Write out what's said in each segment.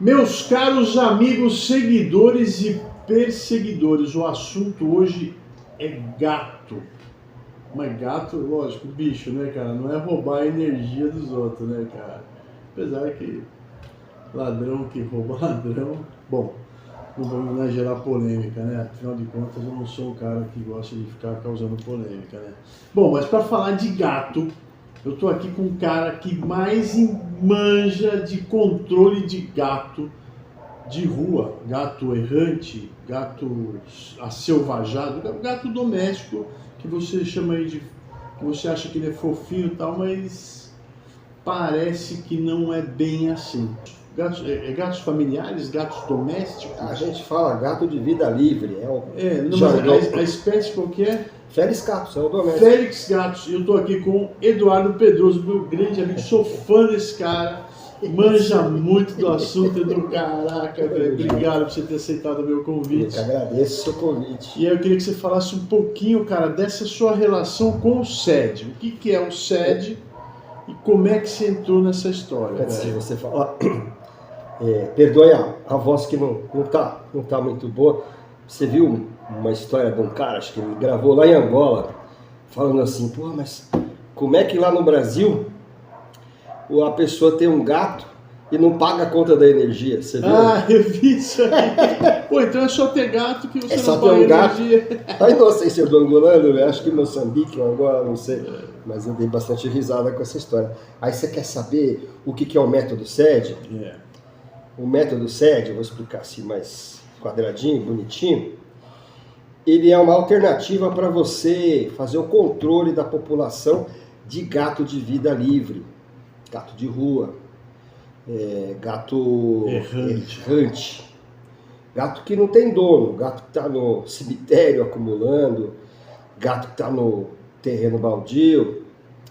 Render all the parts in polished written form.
Meus caros amigos, seguidores e perseguidores, o assunto hoje é gato. Mas gato, lógico, bicho, né, cara? Não é roubar a energia dos outros, né, cara? Apesar que ladrão que rouba ladrão... Bom, não vamos gerar polêmica, né? Afinal de contas, eu não sou um cara que gosta de ficar causando polêmica, né? Bom, mas para falar de gato, eu tô aqui com um cara que mais manja de controle de gato de rua, gato errante, gato acelvajado, gato doméstico, que você chama aí de... que você acha que ele é fofinho e tal, mas parece que não é bem assim. Gatos, gatos familiares, gatos domésticos? A gente fala gato de vida livre. A espécie qual que é? Félix Gatos, é o doméstico. Félix Gatos. Eu tô aqui com Eduardo Pedroso, meu grande amigo, sou fã desse cara, manja muito do assunto, Edu, caraca, velho. Obrigado por você ter aceitado o meu convite. Eu que agradeço o seu convite. E aí eu queria que você falasse um pouquinho, cara, dessa sua relação com o SED. O que é o SED e como é que você entrou nessa história? Antes de você falar... perdoe a voz que não tá muito boa. Você viu uma história de um cara, acho que ele gravou lá em Angola, falando assim, pô, mas como é que lá no Brasil a pessoa tem um gato e não paga a conta da energia? Você viu? Ah, eu vi isso aí. Pô, então é só ter gato que você não paga um energia. Aí não sei se é do angolano, né? Acho que Moçambique, Angola, não sei. Mas eu dei bastante risada com essa história. Aí você quer saber o que é o método SED? O método SED, eu vou explicar assim mais quadradinho, bonitinho, ele é uma alternativa para você fazer o controle da população de gato de vida livre, gato de rua, gato errante, gato que não tem dono, gato que está no cemitério acumulando, gato que está no terreno baldio,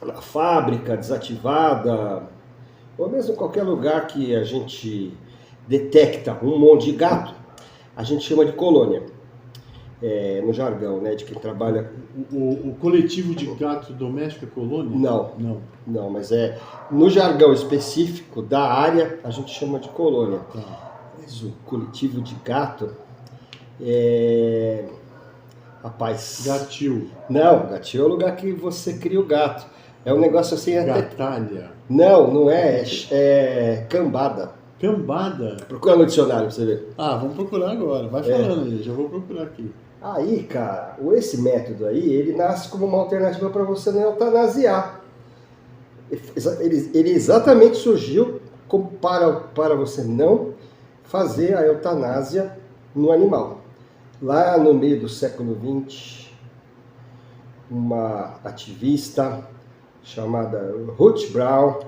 na fábrica desativada, ou mesmo em qualquer lugar que a gente detecta um monte de gato, a gente chama de colônia, no jargão, né, de quem trabalha. O coletivo de gato doméstico é colônia? Não, mas no jargão específico da área, a gente chama de colônia. Mas o coletivo de gato rapaz... Gatil. Não, gatil é o lugar que você cria o gato. É um negócio assim... Gatalha. Não é cambada. Cambada? Procura no dicionário pra você ver. Ah, vamos procurar agora. Vai falando aí, já vou procurar aqui. Aí, cara, esse método aí, ele nasce como uma alternativa para você não eutanasiar. Ele exatamente surgiu como para você não fazer a eutanásia no animal. Lá no meio do século XX, uma ativista chamada Ruth Brown,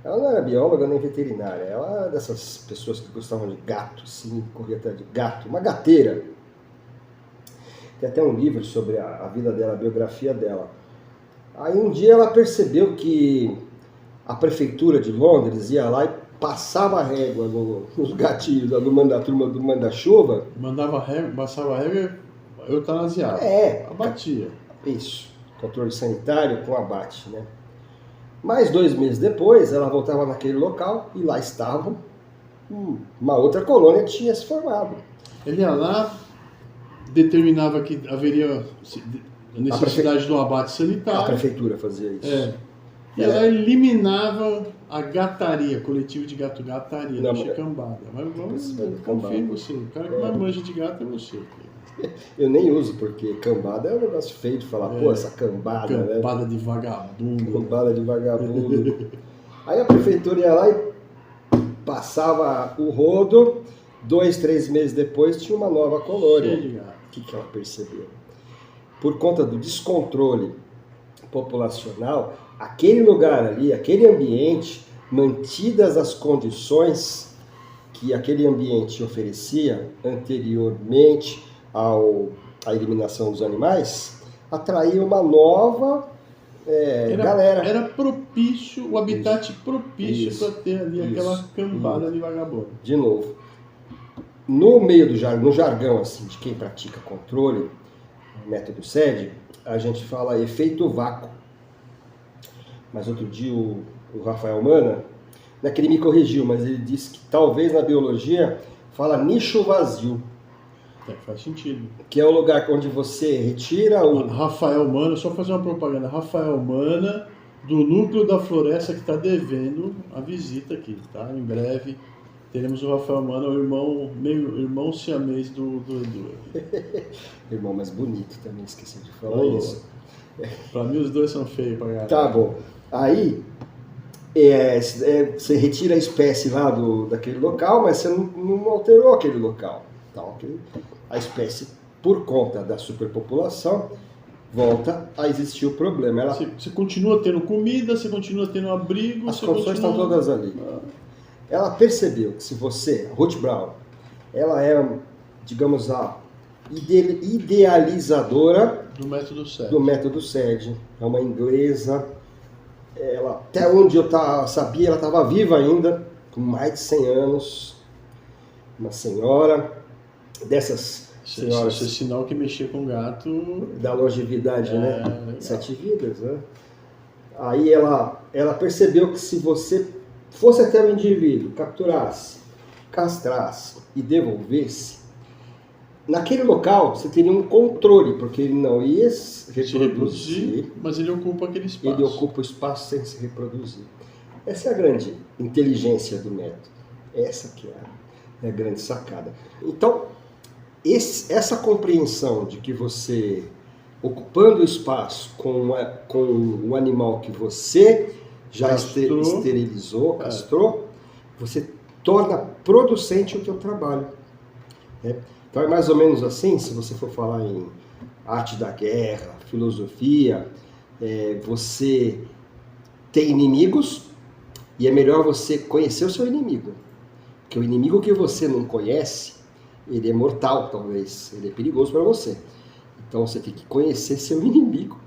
ela não era bióloga nem veterinária, ela era dessas pessoas que gostavam de gato, sim, corria atrás de gato, uma gateira. Tem até um livro sobre a vida dela, a biografia dela. Aí um dia ela percebeu que a prefeitura de Londres ia lá e passava a régua nos gatinhos da turma do manda-chuva. Passava a régua, eutanasiava. Abatia. Isso, controle sanitário com abate, né? Mais 2 meses depois, ela voltava naquele local e lá estava uma outra colônia que tinha se formado. Ele ia lá, determinava que haveria necessidade do abate sanitário. A prefeitura fazia isso. E ela eliminava a gataria, coletivo de gataria, deixa cambada. Mas eu confio em você, o cara que mais manja de gato é você. Eu nem uso, porque cambada é um negócio feio de falar, pô, essa cambada, né? Cambada de vagabundo. Cambada de vagabundo. Aí a prefeitura ia lá e passava o rodo, 2, 3 meses depois tinha uma nova colônia. O que ela percebeu? Por conta do descontrole populacional, aquele lugar ali, aquele ambiente, mantidas as condições que aquele ambiente oferecia anteriormente à eliminação dos animais, atraía uma nova galera. Era propício, o habitat propício para ter ali aquela cambada de vagabundo. De novo, no jargão assim, de quem pratica controle, método SED, a gente fala efeito vácuo. Mas outro dia o Rafael Mana, não é que ele me corrigiu, mas ele disse que talvez na biologia fala nicho vazio, Faz sentido. que é o lugar onde você retira o... Rafael Mana, só fazer uma propaganda. Rafael Mana, do Núcleo da Floresta, que está devendo a visita aqui, tá? Em breve teremos o Rafael Mana, o irmão siamês do Edu. Irmão mais bonito também, esqueci de falar isso. Pra mim os dois são feios pra caralho. Tá bom. Aí, você retira a espécie lá daquele local, mas você não alterou aquele local. Então, a espécie, por conta da superpopulação, volta a existir o problema. Você continua tendo comida, você continua tendo abrigo. As condições estão todas ali. Ela percebeu que se você, Ruth Brown, ela é, digamos, a idealizadora do método SED. É uma inglesa. Ela, até onde eu sabia, ela estava viva ainda, com mais de 100 anos. Uma senhora dessas senhoras. Isso é sinal que mexer com gato. Da longevidade, né? Legal. 7 vidas, né? Aí ela percebeu que se você fosse até o indivíduo, capturasse, castrasse e devolvesse, naquele local você teria um controle, porque ele não ia se reproduzir, mas ele ocupa aquele espaço. Ele ocupa o espaço sem se reproduzir. Essa é a grande inteligência do método. Essa que é a grande sacada. Então, essa compreensão de que você, ocupando o espaço com o animal que você já esterilizou, castrou, você torna producente o teu trabalho. Né? Então é mais ou menos assim, se você for falar em arte da guerra, filosofia, você tem inimigos e é melhor você conhecer o seu inimigo. Porque o inimigo que você não conhece, ele é mortal talvez, ele é perigoso para você. Então você tem que conhecer seu inimigo.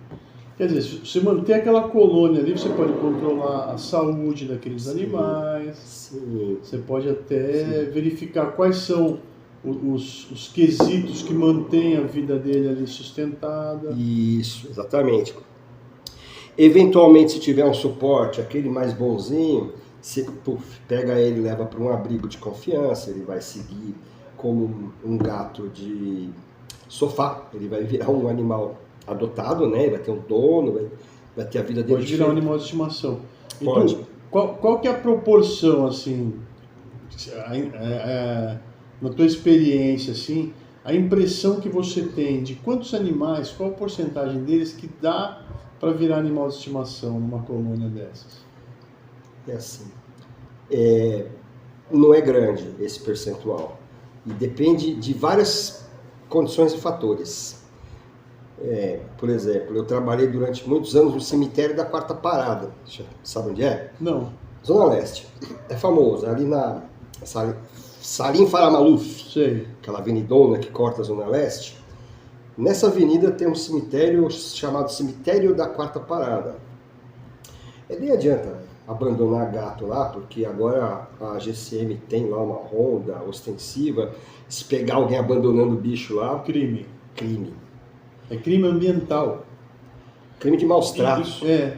Quer dizer, se você manter aquela colônia ali, você pode controlar a saúde daqueles animais. Sim. Você pode até verificar quais são os quesitos que mantêm a vida dele ali sustentada. Isso, exatamente. Eventualmente, se tiver um suporte, aquele mais bonzinho, você pega ele e leva para um abrigo de confiança, ele vai seguir como um gato de sofá, ele vai virar um animal adotado, né? Vai ter um dono, vai ter a vida dele. Pode virar um animal de estimação. Pode. Então, qual que é a proporção, assim, na tua experiência, assim, a impressão que você tem de quantos animais, qual a porcentagem deles que dá para virar animal de estimação numa colônia dessas? É assim, não é grande esse percentual e depende de várias condições e fatores. Por exemplo, eu trabalhei durante muitos anos no cemitério da Quarta Parada. Sabe onde é? Não. Zona Leste. É famoso, ali na Salim Faramaluf. Sei. Aquela avenidona que corta a Zona Leste. Nessa avenida tem um cemitério chamado Cemitério da Quarta Parada. Nem adianta abandonar gato lá, porque agora a GCM tem lá uma ronda ostensiva. Se pegar alguém abandonando o bicho lá... Crime. É crime ambiental. Crime de maus tratos. É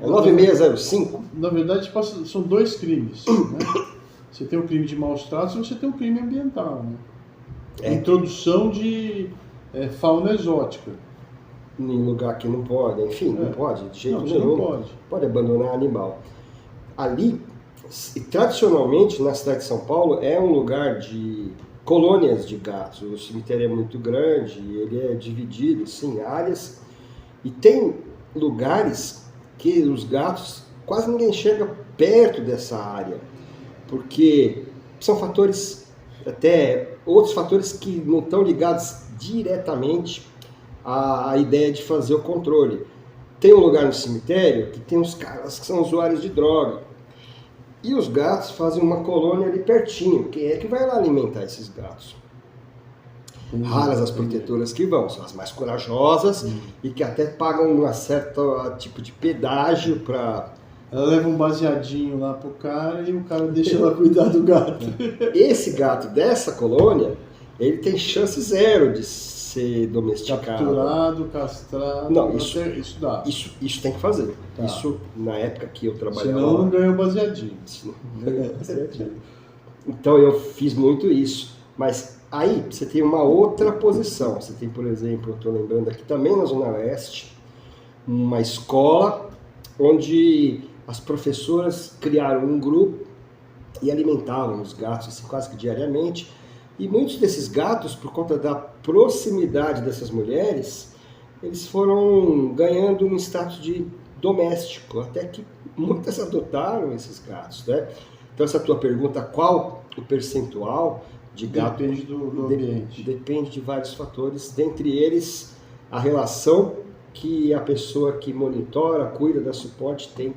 9605. Na verdade, são dois crimes. Né? Você tem o crime de maus tratos e você tem o crime ambiental. Né? Introdução de fauna exótica. Em lugar que não pode, enfim, não pode, de jeito nenhum. Não pode abandonar animal. Ali, tradicionalmente, na cidade de São Paulo, é um lugar de colônias de gatos. O cemitério é muito grande, ele é dividido em áreas, e tem lugares que os gatos, quase ninguém chega perto dessa área, porque são fatores, até outros fatores que não estão ligados diretamente à ideia de fazer o controle. Tem um lugar no cemitério que tem uns caras que são usuários de droga. E os gatos fazem uma colônia ali pertinho. Quem é que vai lá alimentar esses gatos? Raras as protetoras que vão, são as mais corajosas e que até pagam um certo tipo de pedágio para... Ela leva um baseadinho lá pro cara e o cara deixa ela cuidar do gato. Esse gato dessa colônia, ele tem chance zero de ser domesticado. Capturado, castrado. Não, isso dá. Isso tem que fazer. Tá. Isso, na época que eu trabalhava... Senão não ganhou baseadinho. Então eu fiz muito isso. Mas aí você tem uma outra posição. Você tem, por exemplo, eu estou lembrando aqui também na Zona Leste, uma escola onde as professoras criaram um grupo e alimentavam os gatos assim, quase que diariamente. E muitos desses gatos, por conta da proximidade dessas mulheres, eles foram ganhando um status de doméstico, até que muitas adotaram esses gatos, né? Então essa tua pergunta, qual o percentual de gato? Depende do ambiente. Depende de vários fatores, dentre eles a relação que a pessoa que monitora, cuida, dá suporte tem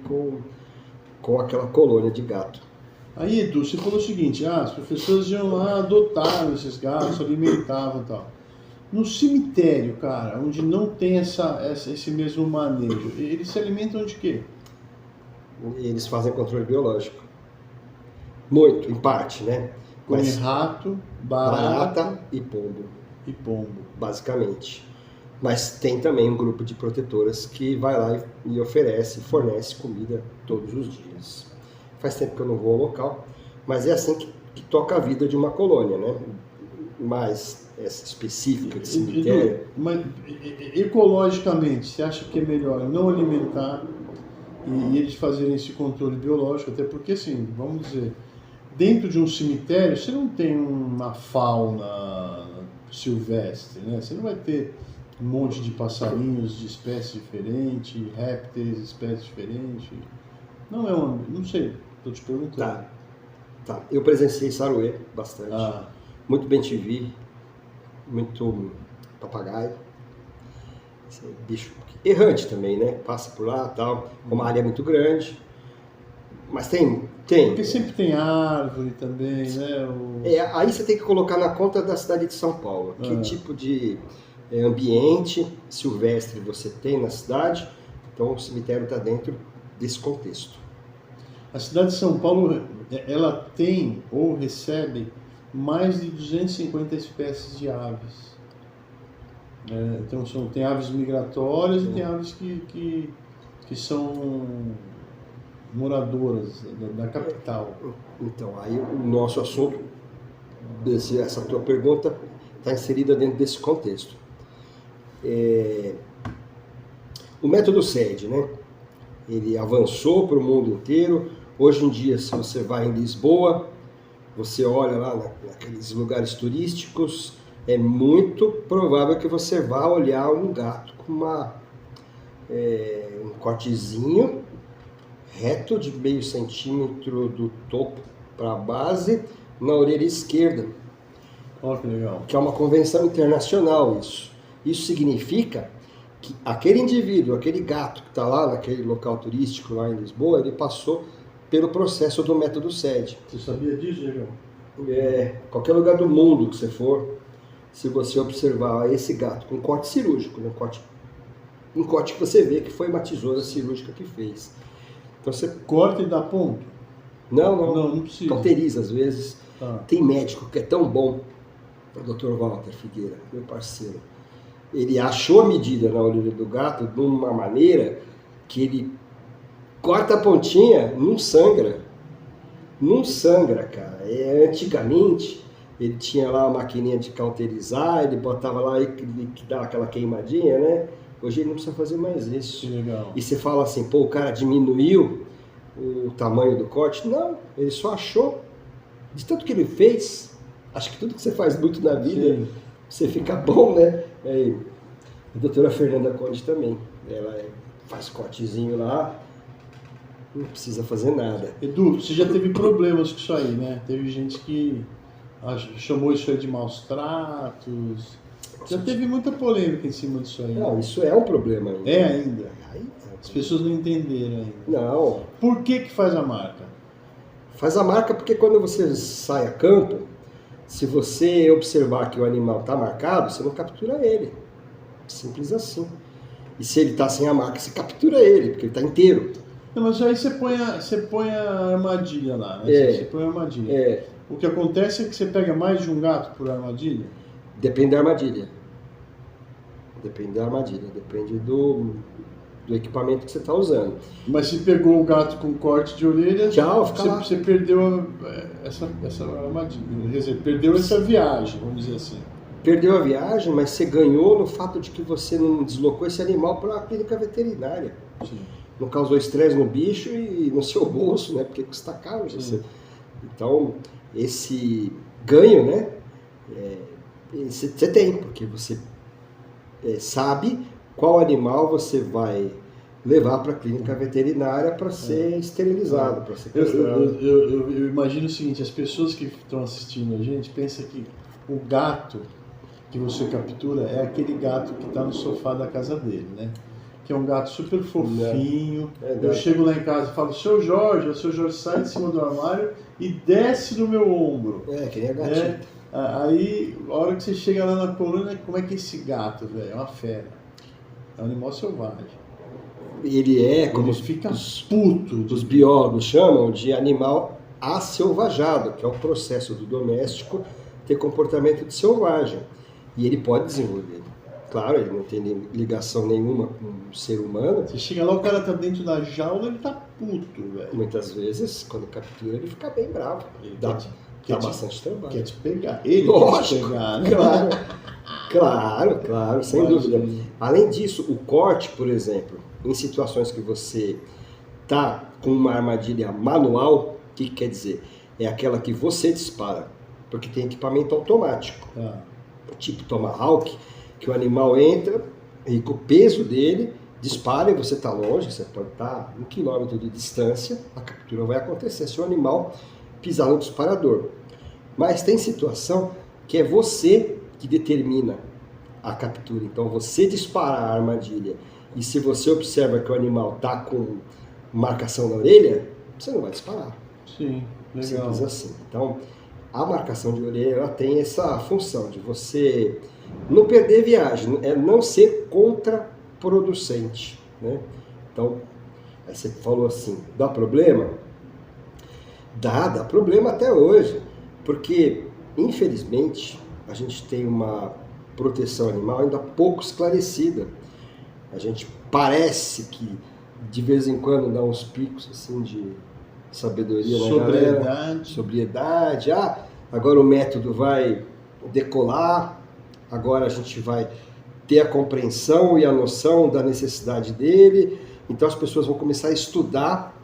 com aquela colônia de gato. Aí, Edu, você falou o seguinte, as professoras iam lá, adotaram esses gatos, alimentavam e tal. No cemitério, cara, onde não tem esse mesmo manejo, eles se alimentam de quê? Eles fazem controle biológico. Muito, em parte, né? Come rato, barata e pombo. E pombo. Basicamente. Mas tem também um grupo de protetoras que vai lá e fornece comida todos os dias. Faz tempo que eu não vou ao local, mas é assim que toca a vida de uma colônia, né? Mas essa específica de cemitério... Mas ecologicamente, você acha que é melhor não alimentar e eles fazerem esse controle biológico? Até porque, assim, vamos dizer, dentro de um cemitério você não tem uma fauna silvestre, né? Você não vai ter um monte de passarinhos de espécies diferentes, répteis de espécies diferentes. Não é um... não sei, estou te perguntando. Tá. Eu presenciei saruê bastante. Muito bem-te-vi, muito papagaio. Esse bicho errante também, né? Passa por lá e tal. Uma área muito grande. Mas tem. Porque sempre tem árvore também, né? Aí você tem que colocar na conta da cidade de São Paulo. Que tipo de ambiente silvestre você tem na cidade. Então o cemitério está dentro desse contexto. A cidade de São Paulo, ela tem ou recebe mais de 250 espécies de aves. Então tem aves migratórias e tem aves que são moradoras da capital. Então, aí o nosso assunto, essa tua pergunta, está inserida dentro desse contexto. O método SED, né? Ele avançou para o mundo inteiro. Hoje em dia, se você vai em Lisboa, você olha lá naqueles lugares turísticos, é muito provável que você vá olhar um gato com um cortezinho reto de meio centímetro do topo para a base na orelha esquerda. Olha que legal. Que é uma convenção internacional isso. Isso significa que aquele indivíduo, aquele gato que está lá naquele local turístico lá em Lisboa, ele passou pelo processo do método SED. Você sabia disso, Diego? Qualquer lugar do mundo que você for, se você observar esse gato com corte cirúrgico, né? Um corte que você vê que foi uma tesoura cirúrgica que fez. Então você corta e dá ponto? Não precisa. Cauteriza às vezes. Tem médico que é tão bom, o Dr. Walter Figueira, meu parceiro. Ele achou a medida na orelha do gato de uma maneira que ele corta a pontinha, não sangra. Não sangra, cara. Antigamente, ele tinha lá uma maquininha de cauterizar, ele botava lá e dava aquela queimadinha, né? Hoje ele não precisa fazer mais isso. Que legal. E você fala assim, o cara diminuiu o tamanho do corte. Não, ele só achou. De tanto que ele fez, acho que tudo que você faz muito na vida, sim, você fica bom, né? A doutora Fernanda Conde também. Ela faz cortezinho lá, não precisa fazer nada. Edu, você já teve problemas com isso aí, né? Teve gente que chamou isso aí de maus tratos. Já teve muita polêmica em cima disso aí. Não, isso é um problema ainda. É ainda? As pessoas não entenderam ainda. Não. Por que faz a marca? Faz a marca porque quando você sai a campo, se você observar que o animal está marcado, você não captura ele. Simples assim. E se ele está sem a marca, você captura ele, porque ele está inteiro. Não, mas aí você põe a armadilha lá, né? Você põe a armadilha. O que acontece é que você pega mais de um gato por armadilha? Depende da armadilha. Depende da armadilha, depende do equipamento que você está usando. Mas se pegou o gato com corte de orelha, Tchau, fica lá. você perdeu essa armadilha, quer dizer, perdeu essa viagem, vamos dizer assim. Perdeu a viagem, mas você ganhou no fato de que você não deslocou esse animal para a clínica veterinária. Sim. Não causou estresse no bicho e no seu bolso, né? Porque custa caro. Então, esse ganho, né? Você tem, porque você sabe qual animal você vai levar para a clínica veterinária para ser esterilizado, para ser castrado. Eu imagino o seguinte, as pessoas que estão assistindo a gente pensam que o gato que você captura é aquele gato que está no sofá da casa dele, né? Que é um gato super fofinho. Eu chego lá em casa e falo, seu Jorge, o seu Jorge sai de cima do armário e desce no meu ombro. Que nem a gatinha. Aí, a hora que você chega lá na colônia, como é que é esse gato, velho? É uma fera. É um animal selvagem. Ele é, como fica puto. Os biólogos chamam de animal aselvajado, que é o processo do doméstico ter comportamento de selvagem. E ele pode desenvolver. Claro, ele não tem ligação nenhuma com o ser humano. Você chega lá, o cara tá dentro da jaula, ele tá puto, velho. Muitas vezes, quando captura, ele fica bem bravo. Ele dá bastante trabalho. Quer te pegar. Ele Lógico, quer te pegar, né? Claro, sem dúvida. Além disso, o corte, por exemplo, em situações que você tá com uma armadilha manual, o que quer dizer? É aquela que você dispara, porque tem equipamento automático. Tipo Tomahawk, que o animal entra e com o peso dele dispara e você está longe, você pode estar 1 quilômetro de distância, a captura vai acontecer se o animal pisar no disparador. Mas tem situação que é você que determina a captura, então você dispara a armadilha e se você observa que o animal está com marcação na orelha, você não vai disparar. Sim, legal. Simples assim. Então, a marcação de orelha ela tem essa função de você não perder viagem, é não ser contraproducente, né? Então, aí você falou assim, dá problema? Dá problema até hoje, porque, infelizmente, a gente tem uma proteção animal ainda pouco esclarecida. A gente parece que, de vez em quando, dá uns picos assim de sabedoria na galera. Sobriedade. Agora o método vai decolar, agora a gente vai ter a compreensão e a noção da necessidade dele, então as pessoas vão começar a estudar,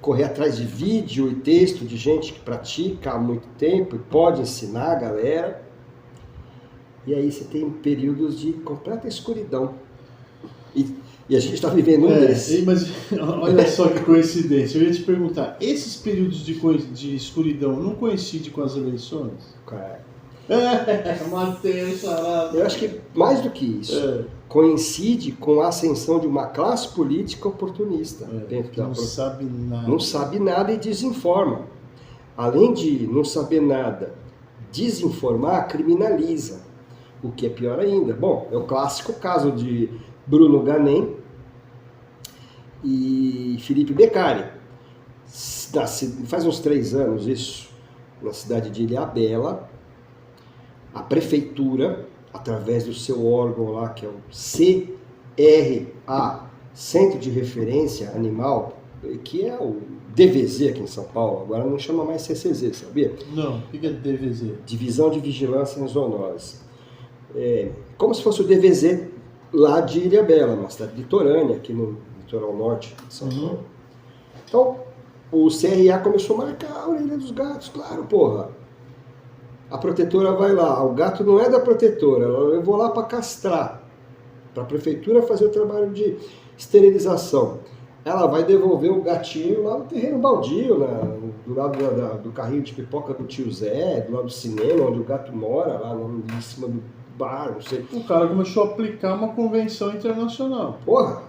correr atrás de vídeo e texto de gente que pratica há muito tempo e pode ensinar a galera, e aí você tem períodos de completa escuridão, e a gente está vivendo um desses. Mas olha só que coincidência, eu ia te perguntar, esses períodos de escuridão não coincidem com as eleições? Matei essa. Eu acho que mais do que isso, coincide com a ascensão de uma classe política oportunista. Não sabe nada. Não sabe nada e desinforma. Além de não saber nada, desinformar, criminaliza. O que é pior ainda. Bom, é o clássico caso de Bruno Ganem e Felipe Beccari. Faz uns 3 anos isso, na cidade de Ilhabela, a prefeitura, através do seu órgão lá, que é o CRA, Centro de Referência Animal, que é o DVZ aqui em São Paulo, agora não chama mais CCZ, sabia? Não, o que é DVZ? Divisão de Vigilância em Zoonoses. Como se fosse o DVZ lá de Ilhabela, uma cidade litorânea, aqui no litoral norte de São Paulo. Então, o CRA começou a marcar a orelha dos gatos, claro, porra. A protetora vai lá, o gato não é da protetora, ela levou lá para castrar, para a prefeitura fazer o trabalho de esterilização. Ela vai devolver o gatinho lá no terreno baldio, do lado do carrinho de pipoca do tio Zé, do lado do cinema, onde o gato mora, lá em cima do bar, não sei. O cara começou a aplicar uma convenção internacional. Porra!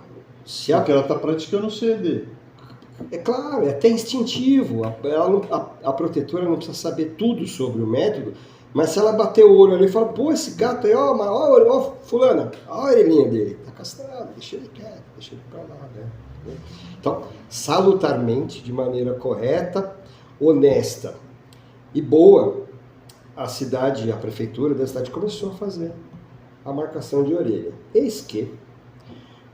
Porque ela está praticando o CD. É claro, é até instintivo. A protetora não precisa saber tudo sobre o método, mas se ela bater o olho ali e falar, pô, esse gato aí, ó, fulana, ó a orelhinha dele, tá castrado, deixa ele quieto, deixa ele pra lá, né? Então, salutarmente, de maneira correta, honesta e boa, a prefeitura da cidade começou a fazer a marcação de orelha. Eis que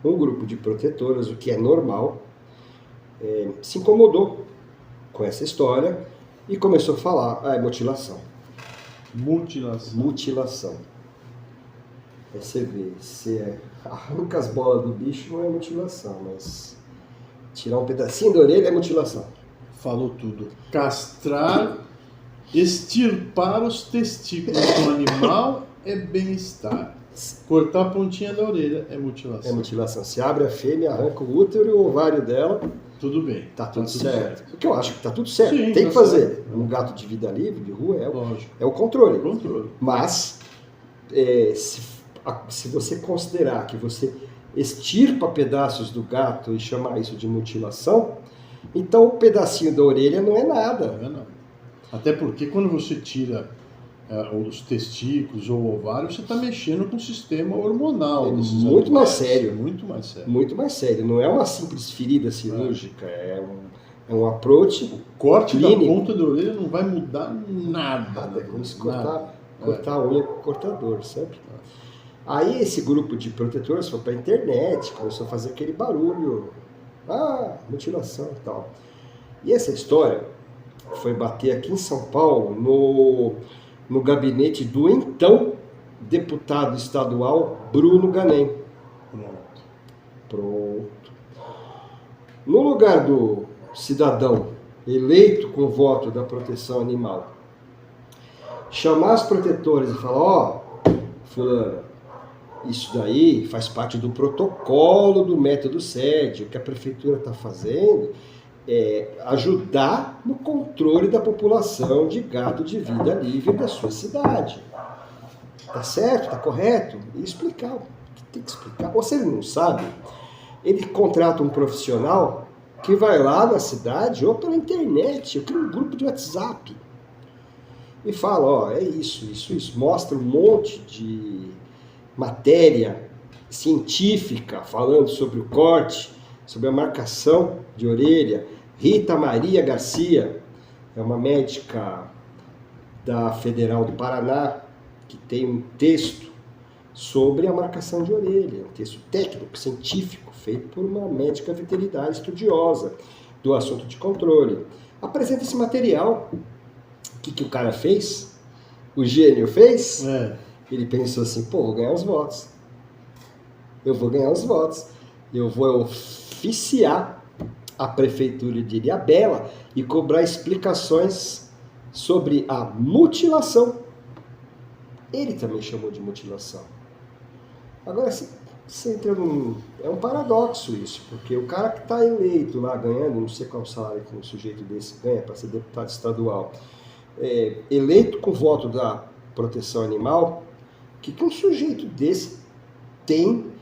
um grupo de protetoras, o que é normal, se incomodou com essa história e começou a falar, é mutilação. Mutilação. Aí você vê, se arranca as bolas do bicho não é mutilação, mas tirar um pedacinho da orelha é mutilação. Falou tudo. Castrar, extirpar os testículos do animal é bem-estar. Cortar a pontinha da orelha é mutilação. É mutilação. Se abre a fêmea, arranca o útero e o ovário dela. Tudo bem. Tá tudo certo. Porque eu acho que tá tudo certo. Sim, tem tá que fazer. certo. Um gato de vida livre, de rua, Lógico. é o controle. Controle. Mas, se você considerar que você extirpa pedaços do gato e chamar isso de mutilação, então o pedacinho da orelha não é nada. Não é nada. Até porque quando você tira os testículos ou o ovário, você está mexendo com o sistema hormonal. Muito mais sério. Muito mais sério. Muito mais sério. Não é uma simples ferida cirúrgica, é um approach. O corte clínico. da ponta da orelha não vai mudar nada. É como se cortar a unha com o cortador, sabe? Aí esse grupo de protetores foi para a internet, começou a fazer aquele barulho. Mutilação e tal. E essa história foi bater aqui em São Paulo, no gabinete do então deputado estadual Bruno Ganem. Pronto. No lugar do cidadão eleito com voto da proteção animal, chamar as protetoras e falar, fulano, isso daí faz parte do protocolo do método SED, o que a prefeitura está fazendo é ajudar no controle da população de gado de vida livre da sua cidade. Tá certo? Tá correto? E explicar. Tem que explicar. Ou se ele não sabe, ele contrata um profissional que vai lá na cidade ou pela internet, ou cria um grupo de WhatsApp e fala, é isso. Mostra um monte de matéria científica falando sobre o corte, sobre a marcação de orelha. Rita Maria Garcia é uma médica da Federal do Paraná que tem um texto sobre a marcação de orelha, um texto técnico, científico, feito por uma médica veterinária estudiosa do assunto de controle. Apresenta esse material. O que o cara fez? O gênio fez? Ele pensou assim, vou ganhar os votos. Eu vou oficiar a prefeitura de Ilhabela e cobrar explicações sobre a mutilação. Ele também chamou de mutilação. Agora, você entra é um paradoxo isso, porque o cara que está eleito lá ganhando, não sei qual salário que um sujeito desse ganha para ser deputado estadual, eleito com voto da proteção animal, o que um sujeito desse tem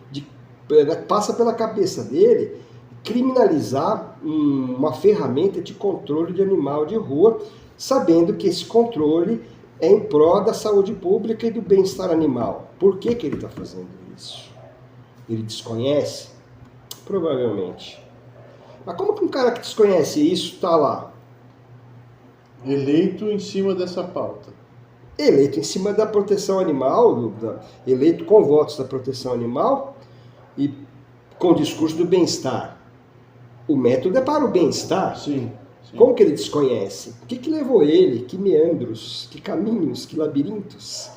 passa pela cabeça dele criminalizar uma ferramenta de controle de animal de rua, sabendo que esse controle é em prol da saúde pública e do bem-estar animal. Por que ele está fazendo isso? Ele desconhece? Provavelmente. Mas como que um cara que desconhece isso está lá? Eleito em cima dessa pauta. Eleito em cima da proteção animal, eleito com votos da proteção animal e com o discurso do bem-estar. O método é para o bem-estar. Sim. Como que ele desconhece? O que levou ele? Que meandros, que caminhos, que labirintos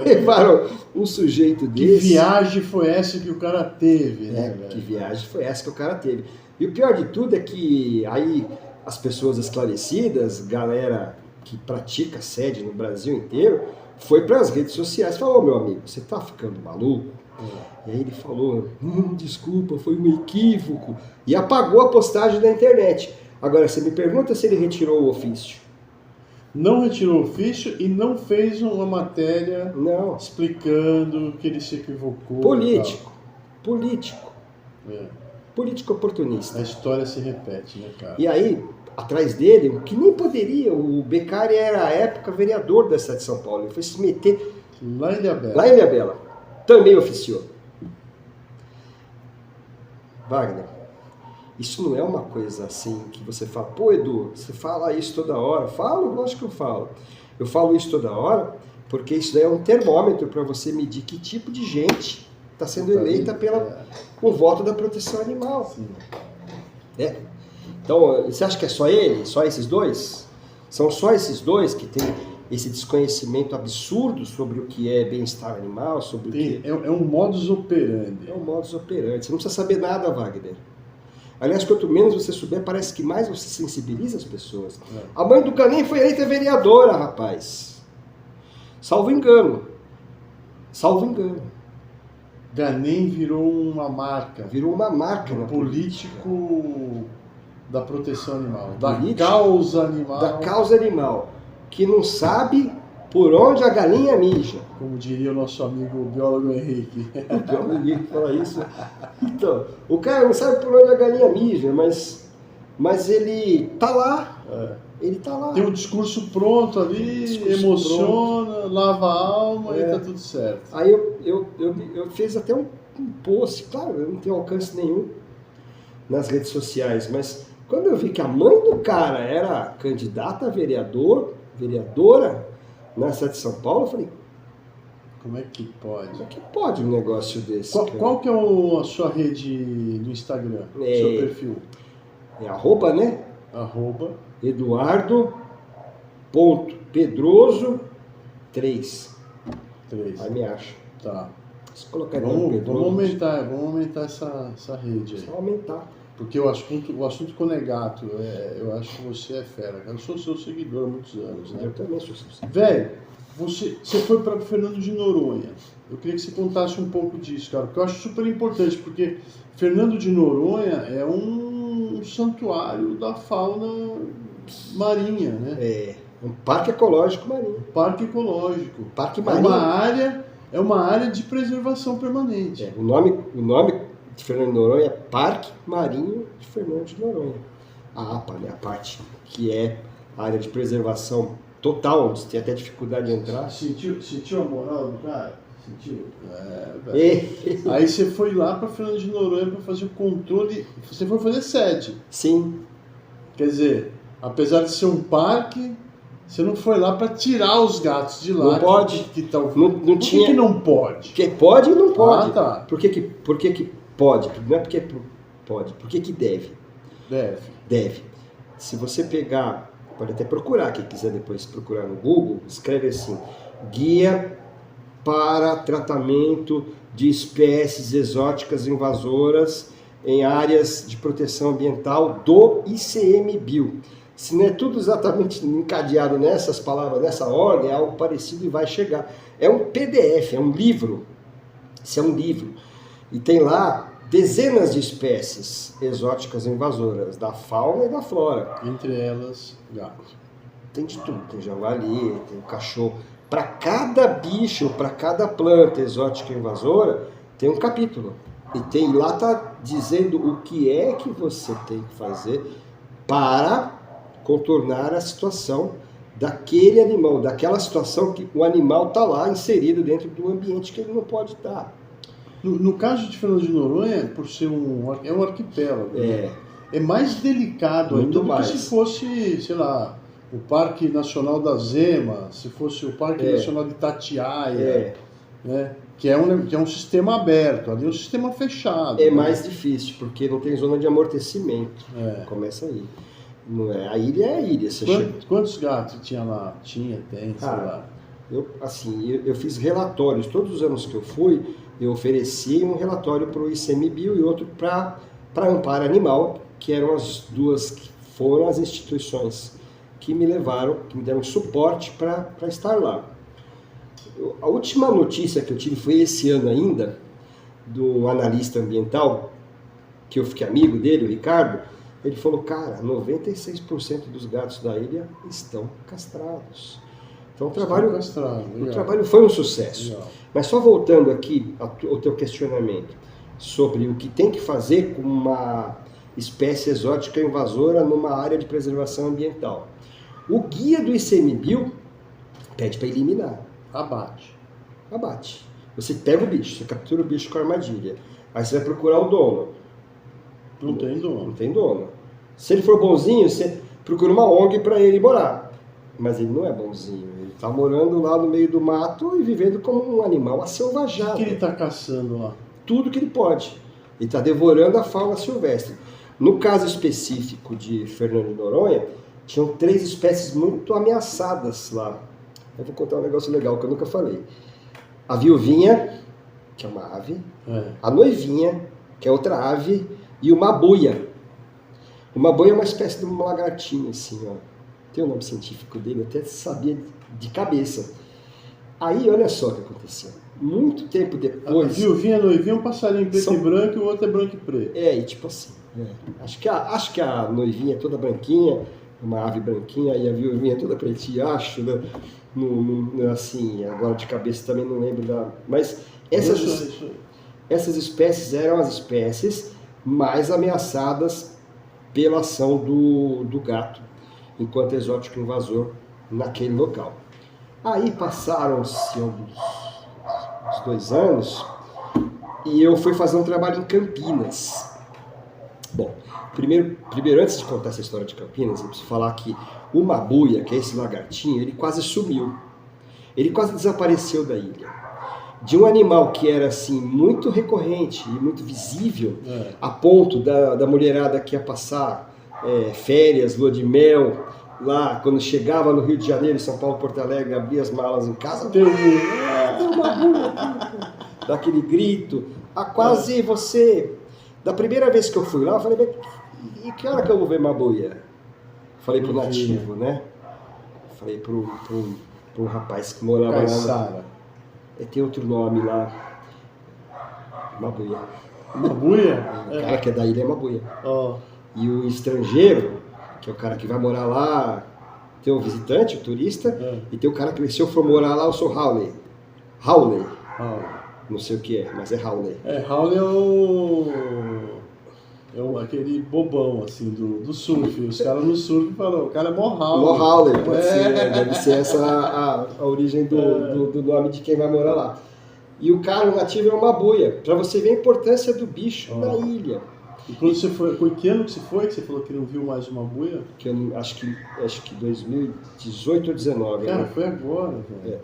levaram um sujeito desse? Que viagem foi essa que o cara teve? Que viagem foi essa que o cara teve? E o pior de tudo é que aí as pessoas esclarecidas, galera que pratica SED no Brasil inteiro, foi para as redes sociais e falou, meu amigo, você tá ficando maluco? E aí ele falou, desculpa, foi um equívoco, e apagou a postagem da internet. Agora, você me pergunta se ele retirou o ofício. Não retirou o ofício e não fez uma matéria explicando que ele se equivocou. Político. Político oportunista. A história se repete, né, cara? E aí, atrás dele, o que nem poderia, o Beccari era, à época, vereador da cidade de São Paulo. Ele foi se meter lá em Ilhabela. Lá em Ilhabela. Também oficiou. Wagner, isso não é uma coisa assim que você fala, pô, Edu, você fala isso toda hora. Falo, lógico que eu falo. Eu falo isso toda hora Porque isso daí é um termômetro para você medir que tipo de gente está sendo eleita com o voto da proteção animal. Sim. Então, você acha que é só ele? Só esses dois? São só esses dois que têm esse desconhecimento absurdo sobre o que é bem-estar animal, sobre o que... É um modus operandi. É um modus operandi. Você não precisa saber nada, Wagner. Aliás, quanto menos você souber, parece que mais você sensibiliza as pessoas. A mãe do Canem foi eleita vereadora, rapaz. Salvo engano. Ganem virou uma marca. Virou uma marca Um na político da proteção animal. Político Da causa animal. Que não sabe por onde a galinha mija. Como diria o nosso amigo biólogo Henrique. O biólogo Henrique fala isso. Então, o cara não sabe por onde a galinha mija, mas ele tá lá. Ele tá lá. Tem um discurso pronto ali, emociona, lava a alma e tá tudo certo. Aí eu fiz até um post, claro, eu não tenho alcance nenhum nas redes sociais, mas quando eu vi que a mãe do cara era candidata a vereadora na cidade de São Paulo, eu falei, como é que pode? como é que pode um negócio desse? Qual que é a sua rede no Instagram? Seu perfil? É arroba, né? Arroba Eduardo.pedroso3. Aí me acha. Tá. Se colocar Vamos aumentar essa rede aí. Só aumentar. Porque o assunto Conegato, eu acho que você é fera. Eu sou seu seguidor há muitos anos, né? Eu também sou seu seguidor. Velho, você foi para Fernando de Noronha. Eu queria que você contasse um pouco disso, cara, porque eu acho super importante, porque Fernando de Noronha é um santuário da fauna marinha, né? É um parque ecológico marinho. Parque ecológico. Parque marinho. É uma área de preservação permanente. O nome de Fernando de Noronha é Parque Marinho de Fernando de Noronha. A APA, né? A parte que é a área de preservação total, onde você tem até dificuldade de entrar. Sentiu a moral do cara? Sentiu? Velho. Aí você foi lá para Fernando de Noronha para fazer o controle. Você foi fazer sede. Sim. Quer dizer, apesar de ser um parque, você não foi lá para tirar os gatos de lá. Não pode. Por que não pode? Porque pode e não pode. Ah, tá. Por que pode? Não é porque pode. Por que deve? Deve. Se você pegar, pode até procurar, quem quiser depois procurar no Google, escreve assim, Guia para tratamento de espécies exóticas invasoras em áreas de proteção ambiental do ICMBio. Se não é tudo exatamente encadeado nessas palavras, nessa ordem, é algo parecido e vai chegar. É um PDF, é um livro. Isso é um livro. E tem lá dezenas de espécies exóticas invasoras, da fauna e da flora. Entre elas, gato. Tem de tudo, tem javali, tem cachorro. Para cada bicho, para cada planta exótica invasora, tem um capítulo. E lá está dizendo o que é que você tem que fazer para contornar a situação daquele animal, daquela situação que o animal está lá inserido dentro do ambiente que ele não pode estar. No caso de Fernando de Noronha, por ser um arquipélago, é mais delicado ainda do que se fosse, sei lá, o Parque Nacional da Zema, se fosse o Parque Nacional de Itatiaia, né? Que é um sistema aberto, ali é um sistema fechado. É mais difícil, porque não tem zona de amortecimento. Começa aí. Não é, a ilha é a ilha. Quantos gatos tinha lá? Tem, sei lá. Eu fiz relatórios. Todos os anos que eu fui, eu ofereci um relatório para o ICMBio e outro para Amparo Animal, que eram as duas que foram as instituições que me deram suporte para estar lá. A última notícia que eu tive foi esse ano ainda, do analista ambiental, que eu fiquei amigo dele, o Ricardo. Ele falou, cara, 96% dos gatos da ilha estão castrados. Então o trabalho foi um sucesso. Legal. Mas só voltando aqui ao teu questionamento sobre o que tem que fazer com uma espécie exótica invasora numa área de preservação ambiental. O guia do ICMBio pede para eliminar. Abate. Você pega o bicho, você captura o bicho com a armadilha. Aí você vai procurar o dono. Não tem dono. Se ele for bonzinho, você procura uma ONG para ele morar. Mas ele não é bonzinho. Ele tá morando lá no meio do mato e vivendo como um animal O aselvajado. que ele tá caçando lá? Tudo que ele pode. Ele está devorando a fauna silvestre. No caso específico de Fernando de Noronha, tinham 3 espécies muito ameaçadas lá. Eu vou contar um negócio legal que eu nunca falei. A viuvinha, que é uma ave, a noivinha, que é outra ave, e o mabuia. O mabuia é uma espécie de um lagartinho, assim, ó. Tem o nome científico dele, eu até sabia de cabeça. Aí, olha só o que aconteceu. Muito tempo depois... A viuvinha, a noivinha é um passarinho preto e branco e o outro é branco e preto. E tipo assim, acho que a noivinha é toda branquinha, uma ave branquinha, e a viuvinha é toda pretinha, acho, né? Assim, agora de cabeça também não lembro da... Mas essas espécies eram as espécies mais ameaçadas pela ação do gato, enquanto exótico invasor naquele local. Aí passaram-se uns 2 anos e eu fui fazer um trabalho em Campinas. Bom, primeiro antes de contar essa história de Campinas, eu preciso falar que o mabuia, que é esse lagartinho, ele quase sumiu. Ele quase desapareceu da ilha. De um animal que era assim muito recorrente e muito visível, a ponto da mulherada que ia passar férias, lua de mel, lá quando chegava no Rio de Janeiro, São Paulo, Porto Alegre, abria as malas em casa, tem uma mabuia, dá aquele grito, quase você... Da primeira vez que eu fui lá, eu falei, e que hora que eu vou ver mabuia? Falei pro nativo, né? Falei pro rapaz que morava lá. Tem outro nome lá. Mabuia. Mabuia? O cara que é da ilha é mabuia. Oh. E o estrangeiro, que é o cara que vai morar lá, tem o visitante, o turista, e tem o cara que se eu for morar lá, eu sou Howley. Howley. Não sei o que é, mas é Howley. Howley é aquele bobão, assim, do surf. Os caras no surf falam, o cara é mó Howley. Mó Howley, pode ser, deve ser essa a origem do nome de quem vai morar lá. E o cara, o nativo, é uma mabuia, pra você ver a importância do bicho na ilha. E quando você foi, com que ano que você foi, que você falou que não viu mais uma mabuia? Que eu acho que 2018 ou 2019. Cara, né? foi agora, velho.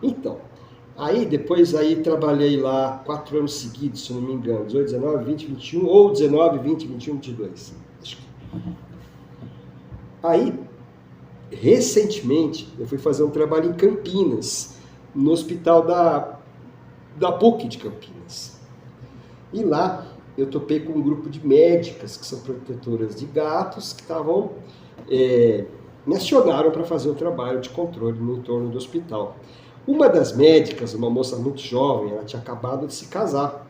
Então, depois trabalhei lá 4 anos seguidos, se não me engano, 18, 19, 20, 21, ou 19, 20, 21, 22. Acho que... Aí, recentemente, eu fui fazer um trabalho em Campinas, no hospital da PUC de Campinas. E lá eu topei com um grupo de médicas que são protetoras de gatos que estavam me acionaram para fazer o trabalho de controle no entorno do hospital. Uma das médicas, uma moça muito jovem, ela tinha acabado de se casar.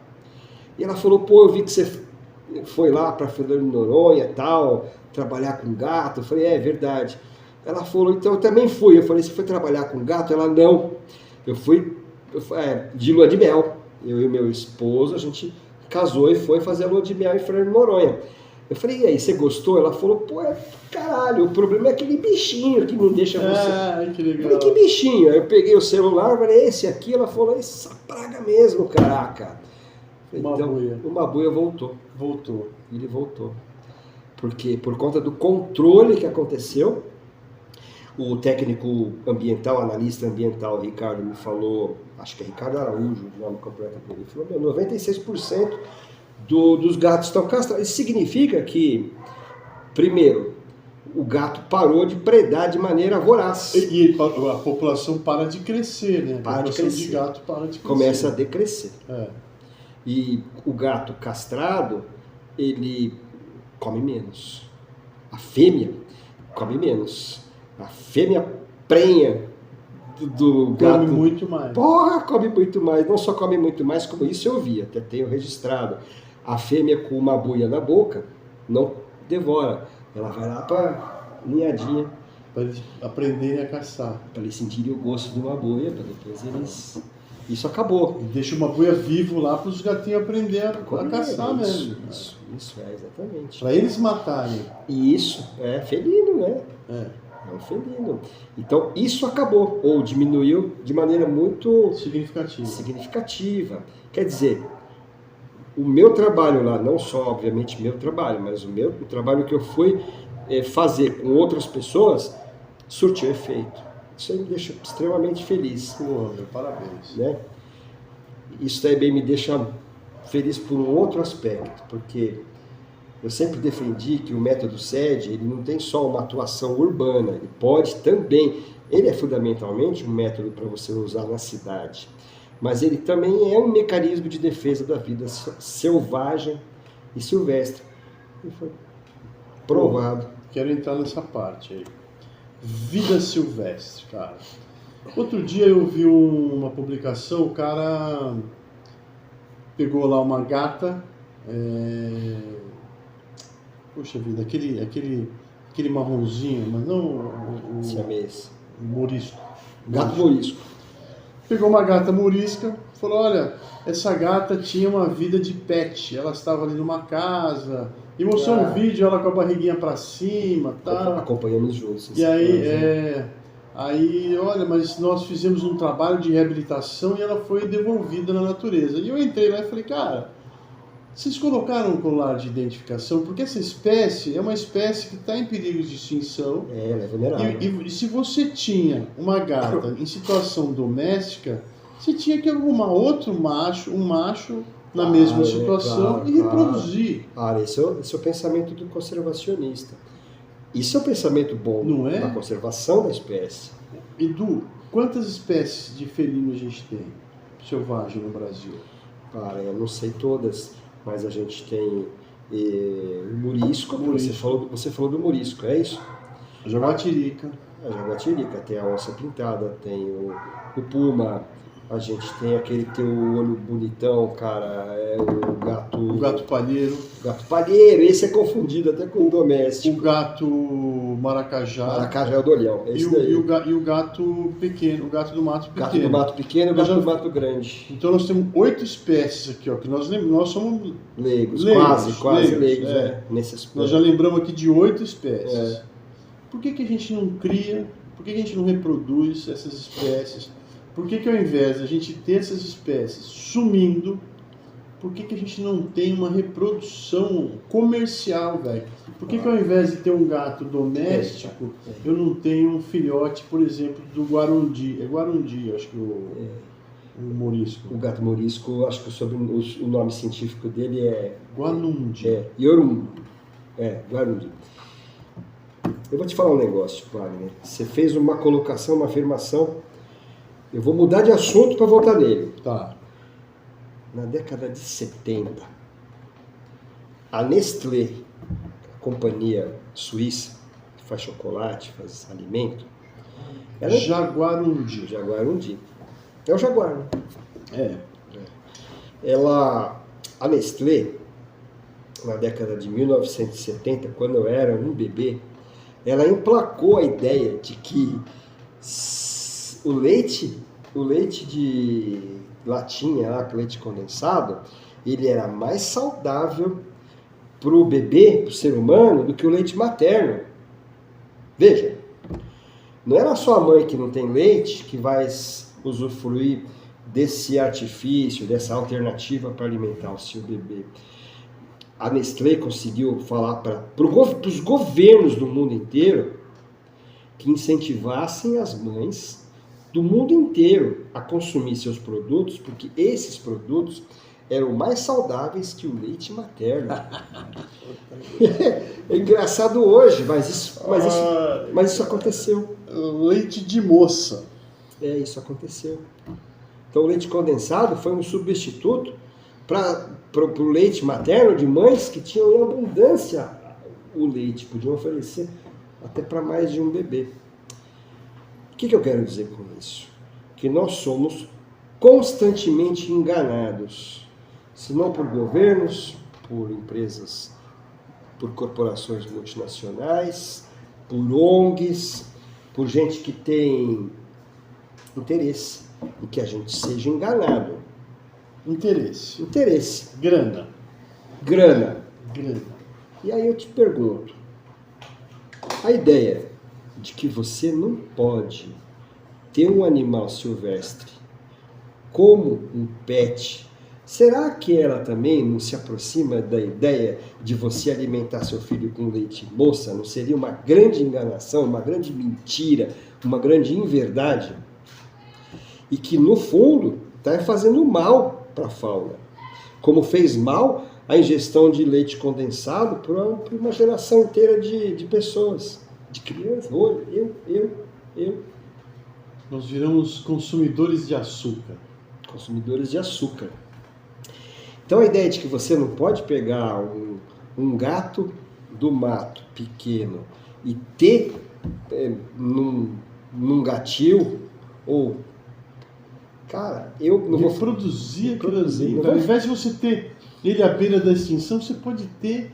E ela falou, pô, eu vi que você foi lá para Fernando de Noronha e tal, trabalhar com gato. Eu falei, é verdade. Ela falou, então eu também fui. Eu falei, você foi trabalhar com gato? Ela, não. Eu fui de lua de mel. Eu e meu esposo, a gente casou e foi fazer a lua de mel em Fernando de Noronha. Eu falei, e aí, você gostou? Ela falou, pô, caralho, o problema é aquele bichinho que não deixa você... que legal. Eu falei, que bichinho? Aí eu peguei o celular, falei, esse aqui? Ela falou, essa praga mesmo, caraca. Então, o mabuia voltou. Ele voltou. Porque por conta do controle que aconteceu, o técnico ambiental, analista ambiental, Ricardo, me falou, acho que é Ricardo Araújo, o nome completo dele, ele falou, 96% dos gatos estão castrados. Isso significa que, primeiro, o gato parou de predar de maneira voraz. E a população para de crescer, né? Para de crescer. De gato para de crescer. Começa a decrescer. E o gato castrado, ele come menos. A fêmea come menos. A fêmea prenha do gato. Come muito mais. Porra, come muito mais. Não só come muito mais, como isso eu vi, até tenho registrado. A fêmea com uma buia na boca não devora. Ela vai lá para ninhadinha. Para eles aprenderem a caçar. Para eles sentirem o gosto de uma buia, para depois eles... Isso acabou. E deixa uma buia vivo lá para os gatinhos aprenderem a caçar mesmo. Isso, exatamente. Para eles matarem. Isso, é felino, né? É um felino. Então, isso acabou, ou diminuiu de maneira muito significativa. Quer dizer, o meu trabalho lá, não só, obviamente, meu trabalho, mas o trabalho que eu fui fazer com outras pessoas, surtiu efeito. Isso aí me deixa extremamente feliz. Pô, meu, parabéns. Né? Isso também me deixa feliz por um outro aspecto, porque eu sempre defendi que o método SED, ele não tem só uma atuação urbana, ele pode também, ele é fundamentalmente um método para você usar na cidade, mas ele também é um mecanismo de defesa da vida selvagem e silvestre. E foi provado. Quero entrar nessa parte aí. Vida silvestre, cara. Outro dia eu vi uma publicação, o cara pegou lá uma gata, poxa vida, aquele marronzinho, mas não o Siamês. morisco. Gato morisco. Pegou uma gata morisca, falou, olha, essa gata tinha uma vida de pet, ela estava ali numa casa, e mostrou um vídeo, ela com a barriguinha pra cima, tá? Acompanhamos juntos. E aí, olha, mas nós fizemos um trabalho de reabilitação e ela foi devolvida na natureza. E eu entrei lá e falei, cara, vocês colocaram um colar de identificação, porque essa espécie é uma espécie que está em perigo de extinção. Ela é vulnerável. E se você tinha uma gata em situação doméstica, você tinha que arrumar outro macho, um macho na mesma situação e reproduzir. Esse é o pensamento do conservacionista. Isso é um pensamento bom, não é? Da conservação da espécie. Edu, quantas espécies de felino a gente tem selvagem no Brasil? Cara, eu não sei todas, mas a gente tem o murisco. Você falou do murisco, é isso? A jaguatirica. A jaguatirica, tem a onça pintada, tem o puma, a gente tem aquele que tem o olho bonitão, cara, é o gato... O gato palheiro. O gato palheiro, esse é confundido até com o doméstico. O gato maracajá. Maracajá é o dolhão, é esse daí. E o gato pequeno, o gato do mato pequeno. Gato do mato pequeno e o gato do mato grande. Então nós temos 8 espécies aqui, ó, que nós somos... Leigos, quase leigos, nesse aspecto. Nós já lembramos aqui de 8 espécies. Por que a gente não cria, por que a gente não reproduz essas espécies? Por que ao invés de a gente ter essas espécies sumindo, por que a gente não tem uma reprodução comercial, velho? Por que ao invés de ter um gato doméstico, eu não tenho um filhote, por exemplo, do guarundi? É guarundi, acho que o morisco. O gato morisco, acho que o nome científico dele é... Guanundi. Iorum. Guarundi. Eu vou te falar um negócio, Wagner. Você fez uma colocação, uma afirmação. Eu vou mudar de assunto para voltar nele. Tá. Na década de 70, a Nestlé, a companhia suíça, que faz chocolate, faz alimento... Jaguarundi. Jaguarundi. É o jaguar, né? A Nestlé, na década de 1970, quando eu era um bebê, ela emplacou a ideia de que o leite de latinha, o leite condensado, ele era mais saudável para o bebê, para o ser humano, do que o leite materno. Veja, não era só a mãe que não tem leite que vai usufruir desse artifício, dessa alternativa para alimentar o seu bebê. A Nestlé conseguiu falar para os governos do mundo inteiro que incentivassem as mães do mundo inteiro a consumir seus produtos, porque esses produtos eram mais saudáveis que o leite materno. É engraçado hoje, mas isso aconteceu. Leite de moça. Isso aconteceu. Então o leite condensado foi um substituto para o leite materno de mães que tinham em abundância o leite, podiam oferecer até para mais de um bebê. O que eu quero dizer com isso? Que nós somos constantemente enganados, se não por governos, por empresas, por corporações multinacionais, por ONGs, por gente que tem interesse em que a gente seja enganado. Interesse. Grana. E aí eu te pergunto, a ideia de que você não pode ter um animal silvestre como um pet será que ela também não se aproxima da ideia de você alimentar seu filho com leite moça? Não seria uma grande enganação, uma grande mentira, uma grande inverdade? E que, no fundo, está fazendo mal para a fauna. Como fez mal a ingestão de leite condensado para uma geração inteira de pessoas, de crianças. Eu. Nós viramos consumidores de açúcar. Consumidores de açúcar. Então a ideia de que você não pode pegar um gato do mato pequeno e ter num gatil, ou... Cara, eu não vou produzir aquilo ali. Ao invés de você ter ele à beira da extinção, você pode ter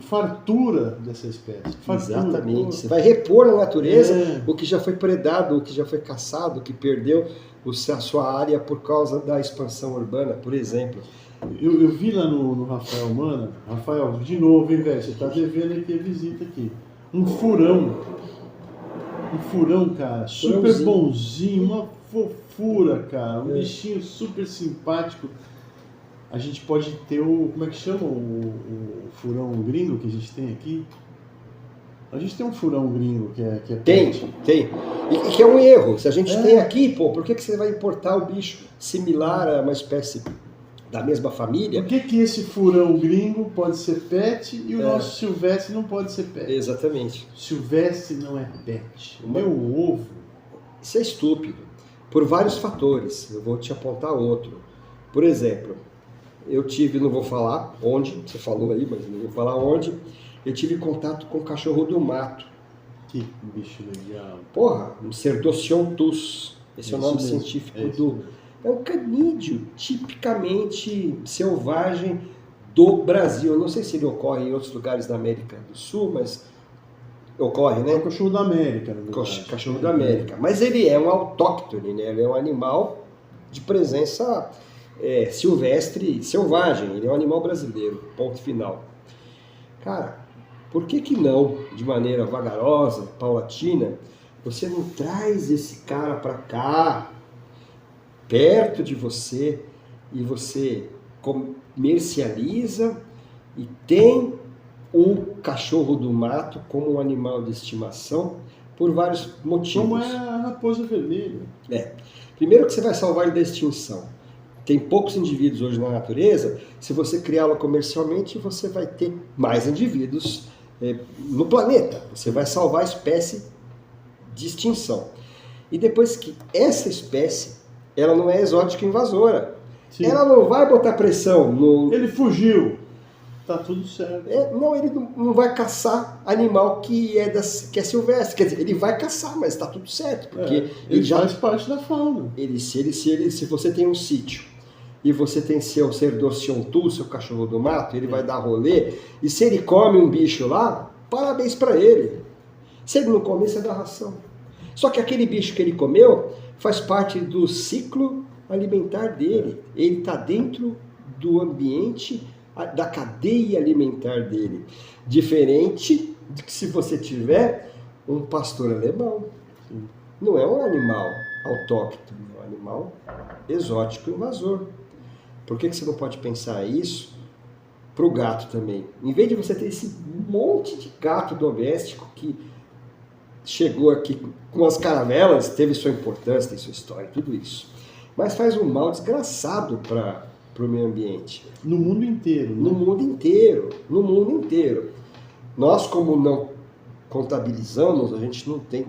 fartura dessa espécie. Fartura. Exatamente. Você vai repor na natureza o que já foi predado, o que já foi caçado, o que perdeu a sua área por causa da expansão urbana, por exemplo. Eu vi lá no Rafael Mana, Rafael, de novo, hein, velho? Você tá devendo aqui a visita aqui. Um furão, cara, super bonzinho, uma fofura, cara, um bichinho super simpático. A gente pode ter como é que chama o furão gringo que a gente tem aqui? A gente tem um furão gringo que é Tem. E que é um erro. Se a gente tem aqui, por que você vai importar o bicho similar a uma espécie da mesma família? Por que esse furão gringo pode ser pet e o nosso silvestre não pode ser pet? Exatamente. Silvestre não é pet. O meu ovo... Isso é estúpido. Por vários fatores. Eu vou te apontar outro. Por exemplo, eu tive, não vou falar onde, você falou aí, mas não vou falar onde, eu tive contato com o cachorro do mato. Que bicho legal. Porra, um Cerdocyon-tus. Esse é o nome científico do... É um canídeo tipicamente selvagem do Brasil. Eu não sei se ele ocorre em outros lugares da América do Sul, mas ocorre, né? É o cachorro da América. Cachorro da América. Mas ele é um autóctone, né? Ele é um animal de presença silvestre, selvagem. Ele é um animal brasileiro, ponto final. Cara, por que não, de maneira vagarosa, paulatina, você não traz esse cara para cá, perto de você, e você comercializa e tem o cachorro do mato como um animal de estimação por vários motivos. Como é a raposa vermelha. Primeiro que você vai salvar ele da extinção. Tem poucos indivíduos hoje na natureza, se você criá-lo comercialmente, você vai ter mais indivíduos no planeta. Você vai salvar a espécie de extinção. E depois que essa espécie, ela não é exótica invasora. Sim. Ela não vai botar pressão no... Ele fugiu. Tá tudo certo. Ele não vai caçar animal que é silvestre. Quer dizer, ele vai caçar, mas tá tudo certo. Porque ele já faz parte da fauna. Se você tem um sítio e você tem seu Cerdocyon-tus, seu cachorro do mato, ele vai dar rolê, e se ele come um bicho lá, parabéns para ele. Se ele não comer, você dá ração. Só que aquele bicho que ele comeu faz parte do ciclo alimentar dele. Ele está dentro do ambiente, da cadeia alimentar dele. Diferente de que se você tiver um pastor alemão. Não é um animal autóctone, é um animal exótico invasor. Por que você não pode pensar isso para o gato também? Em vez de você ter esse monte de gato doméstico que chegou aqui com as caravelas, teve sua importância, tem sua história, tudo isso. Mas faz um mal desgraçado para o meio ambiente. No mundo inteiro. Né? No mundo inteiro. Nós, como não contabilizamos, a gente não tem...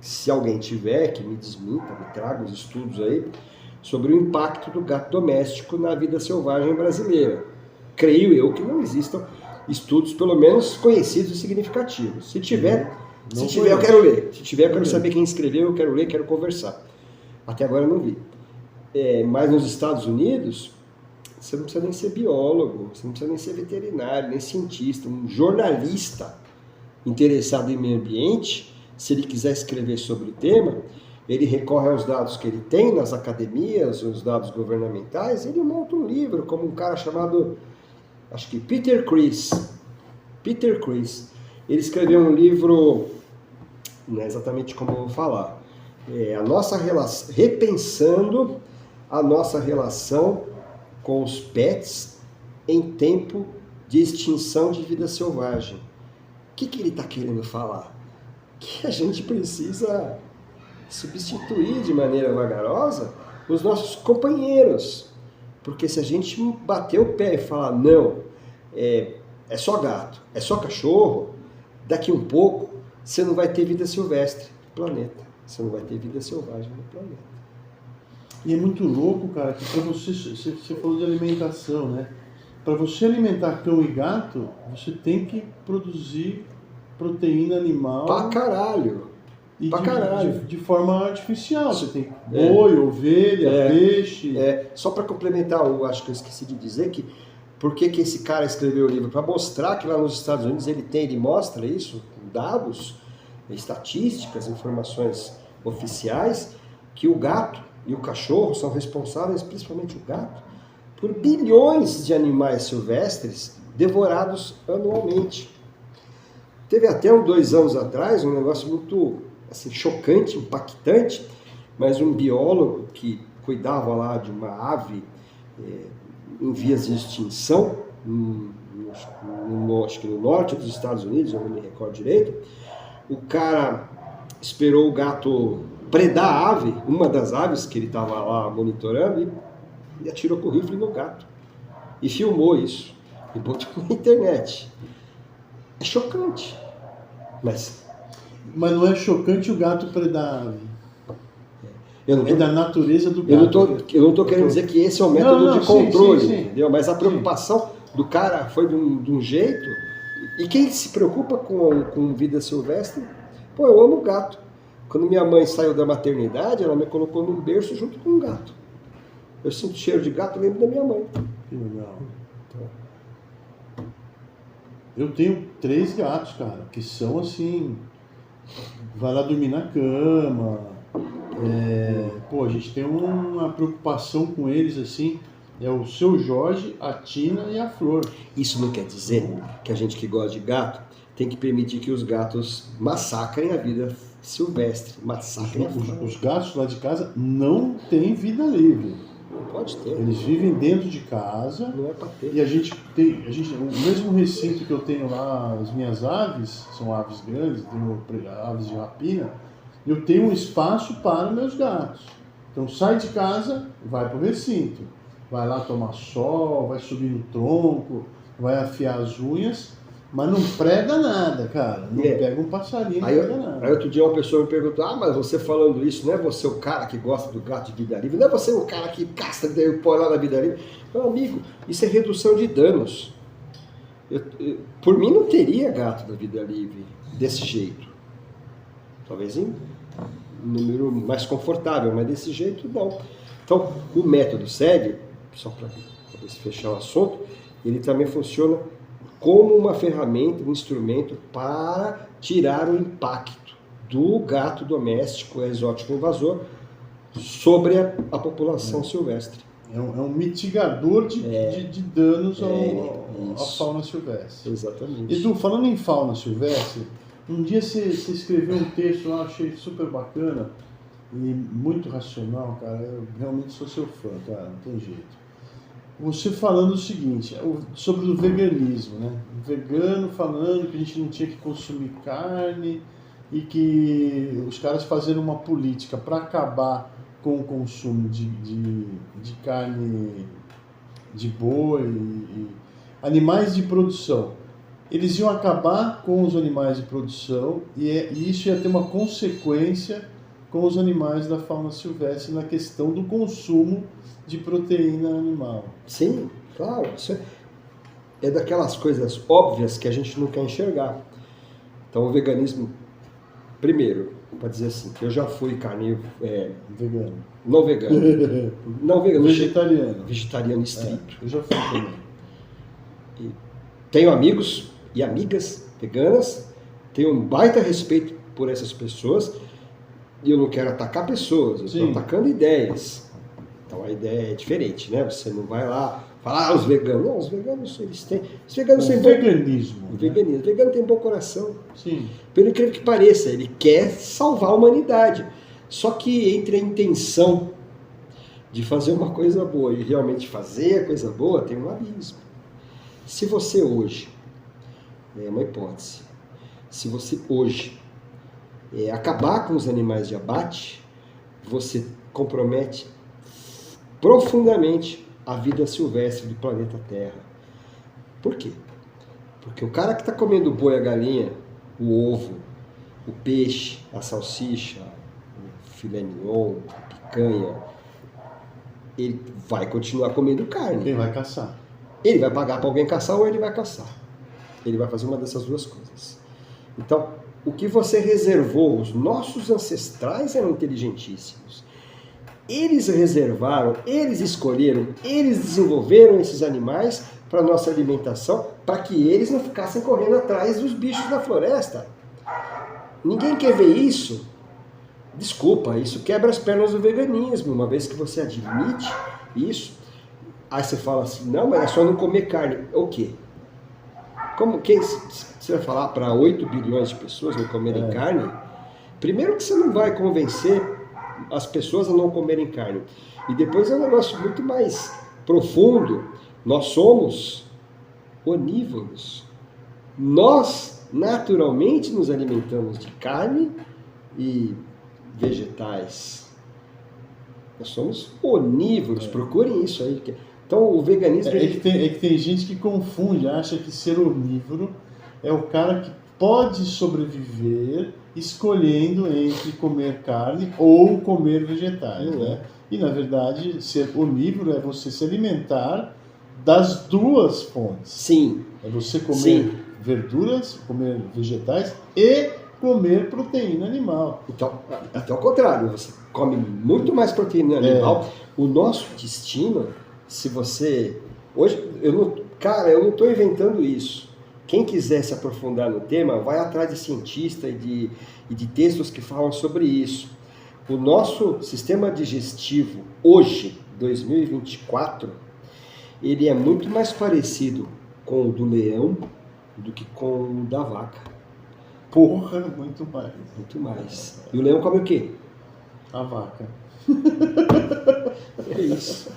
Se alguém tiver, que me desminta, me traga os estudos aí, sobre o impacto do gato doméstico na vida selvagem brasileira. Creio eu que não existam estudos, pelo menos conhecidos e significativos. Se tiver, eu quero ler. Se tiver, eu quero saber quem escreveu, eu quero ler, quero conversar. Até agora eu não vi. Mas nos Estados Unidos, você não precisa nem ser biólogo, você não precisa nem ser veterinário, nem cientista. Um jornalista interessado em meio ambiente, se ele quiser escrever sobre o tema, ele recorre aos dados que ele tem nas academias, os dados governamentais, ele monta um livro, como um cara chamado, acho que Peter Chris. Ele escreveu um livro, não é exatamente como eu vou falar, a nossa relação, repensando a nossa relação com os pets em tempo de extinção de vida selvagem. O que ele está querendo falar? Que a gente precisa substituir de maneira vagarosa os nossos companheiros. Porque se a gente bater o pé e falar, não, é só gato, é só cachorro, daqui um pouco você não vai ter vida silvestre no planeta. Você não vai ter vida selvagem no planeta. E é muito louco, cara, que para você falou de alimentação, né? Para você alimentar cão e gato, você tem que produzir proteína animal. Pra caralho. E pra caralho. De forma artificial. Você tem boi, ovelha, peixe. Só para complementar, eu acho que eu esqueci de dizer que por que esse cara escreveu o livro? Para mostrar que lá nos Estados Unidos ele mostra isso, dados, estatísticas, informações oficiais, que o gato e o cachorro são responsáveis, principalmente o gato, por bilhões de animais silvestres devorados anualmente. Teve até 2 anos atrás um negócio muito assim, chocante, impactante, mas um biólogo que cuidava lá de uma ave em vias de extinção, acho que no norte dos Estados Unidos, eu não me recordo direito, o cara esperou o gato predar a ave, uma das aves que ele estava lá monitorando, e atirou com o rifle no gato. E filmou isso. E botou na internet. É chocante. Mas não é chocante o gato predar a ave. É da natureza do gato. Eu não estou querendo dizer que esse é o método de controle, sim. Entendeu? Mas a preocupação do cara foi de um jeito. E quem se preocupa com vida silvestre, pô, eu amo gato. Quando minha mãe saiu da maternidade, ela me colocou num berço junto com um gato. Eu sinto cheiro de gato, lembro da minha mãe. Que legal. Eu tenho 3 gatos, cara, que são assim, vai lá dormir na cama. A gente tem uma preocupação com eles assim. É o seu Jorge, a Tina e a Flor. Isso não quer dizer que a gente que gosta de gato tem que permitir que os gatos massacrem a vida silvestre. Massacrem os gatos lá de casa não têm vida livre. Não pode ter. Eles vivem dentro de casa. Não é pra ter. E a gente o mesmo recinto que eu tenho lá, as minhas aves, são aves grandes, tenho aves de rapina, eu tenho um espaço para meus gatos. Então sai de casa, vai pro recinto. Vai lá tomar sol, vai subir no tronco, vai afiar as unhas, mas não prega nada, cara. Não pega um passarinho, não prega nada. Aí outro dia uma pessoa me perguntou, mas você falando isso, não é você o cara que gosta do gato de vida livre? Não é você o cara que casta e põe lá na vida livre? Meu amigo, isso é redução de danos. Por mim não teria gato da vida livre desse jeito. Talvez em um número mais confortável, mas desse jeito não. Então, o método SEG, só para fechar o assunto, ele também funciona como uma ferramenta, um instrumento para tirar o impacto do gato doméstico, exótico invasor, sobre a população silvestre. É um mitigador de danos à fauna silvestre. Exatamente. Edu, falando em fauna silvestre, um dia você escreveu um texto lá, achei super bacana e muito racional, cara. Eu realmente sou seu fã, cara, não tem jeito. Você falando o seguinte, sobre o veganismo, né? O vegano falando que a gente não tinha que consumir carne e que os caras fazendo uma política para acabar com o consumo de carne de boi e animais de produção. Eles iam acabar com os animais de produção e isso ia ter uma consequência com os animais da fauna silvestre na questão do consumo de proteína animal. Sim, claro. Isso é daquelas coisas óbvias que a gente não quer enxergar. Então o veganismo, primeiro, para dizer assim, eu já fui carnívoro, vegano. Não vegano. Não vegano. Vegetariano. Vegetariano estrito. Eu já fui também. E tenho amigos e amigas veganas, tenho um baita respeito por essas pessoas e eu não quero atacar pessoas, eu estou atacando ideias. Então a ideia é diferente, né? Você não vai lá falar, os veganos. Não, os veganos, eles têm... Os veganos têm veganismo. O veganismo. O vegano tem bom coração. Sim. Pelo incrível que pareça, ele quer salvar a humanidade. Só que entre a intenção de fazer uma coisa boa e realmente fazer a coisa boa, tem um abismo. Se você hoje, é uma hipótese, se você hoje acabar com os animais de abate, você compromete profundamente a vida silvestre do planeta Terra. Por quê? Porque o cara que está comendo o boi, a galinha, o ovo, o peixe, a salsicha, o filé mignon, a picanha, ele vai continuar comendo carne. Ele vai caçar. Ele vai pagar para alguém caçar ou ele vai caçar. Ele vai fazer uma dessas duas coisas. Então, o que você reservou, os nossos ancestrais eram inteligentíssimos. Eles reservaram, eles escolheram, eles desenvolveram esses animais para nossa alimentação, para que eles não ficassem correndo atrás dos bichos da floresta. Ninguém quer ver isso. Desculpa, isso quebra as pernas do veganismo, uma vez que você admite isso. Aí você fala assim, não, mas é só não comer carne. O quê? Você vai falar para 8 bilhões de pessoas não comerem carne? Primeiro que você não vai convencer as pessoas a não comerem carne. E depois é um negócio muito mais profundo. Nós somos onívoros. Nós, naturalmente, nos alimentamos de carne e vegetais. Nós somos onívoros. Procurem isso aí. Então, o veganismo... É que tem gente que confunde, acha que ser onívoro é o cara que pode sobreviver escolhendo entre comer carne ou comer vegetais, né? E, na verdade, ser onívoro é você se alimentar das duas fontes. Sim. É você comer verduras, comer vegetais e comer proteína animal. Então, até ao contrário, você come muito mais proteína animal. O nosso destino, se você... Hoje, eu não estou inventando isso. Quem quiser se aprofundar no tema, vai atrás de cientista e de textos que falam sobre isso. O nosso sistema digestivo, hoje, 2024, ele é muito mais parecido com o do leão do que com o da vaca. Porra, muito mais. Muito mais. E o leão come o quê? A vaca. É isso.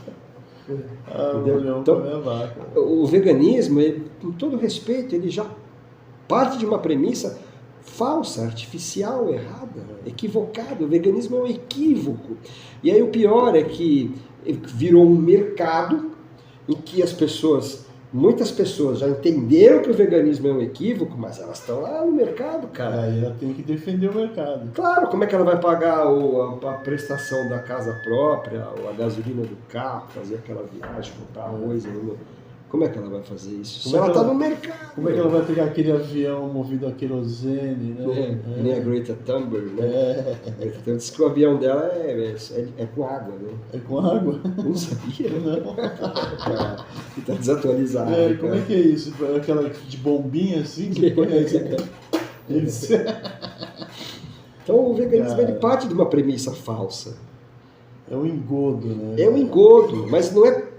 O leão então, come a vaca. O veganismo, com todo respeito, ele já parte de uma premissa falsa, artificial, errada, equivocada. O veganismo é um equívoco. E aí o pior é que virou um mercado em que muitas pessoas já entenderam que o veganismo é um equívoco, mas elas estão lá no mercado, cara. Aí ela tem que defender o mercado. Claro, como é que ela vai pagar a prestação da casa própria, ou a gasolina do carro, fazer aquela viagem, comprar arroz, como é que ela vai fazer isso? Se ela está no mercado. Como é que ela vai pegar aquele avião movido a querosene, né? Nem a Greta Thunberg, né? Então, diz que o avião dela é com água, né? É com água? Não sabia? Não. Está desatualizado. Como é que é isso? Aquela de bombinha assim? Que põe isso. Então o veganismo ele parte de uma premissa falsa. É um engodo, né? É um engodo, mas não é...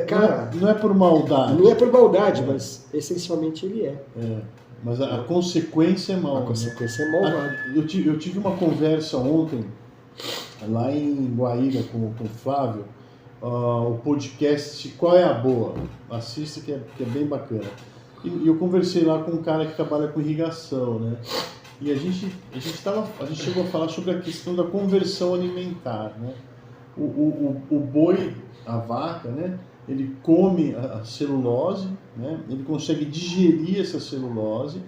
Cara, não é por maldade. Não é por maldade, mas essencialmente ele é. Mas a consequência é mal. A consequência é malvada. Eu tive uma conversa ontem, lá em Guaíra, com o Flávio, o podcast Qual é a Boa? Assista que é bem bacana. E eu conversei lá com um cara que trabalha com irrigação, né? E a gente chegou a falar sobre a questão da conversão alimentar, né? O boi, a vaca, né? Ele come a celulose, né? Ele consegue digerir essa celulose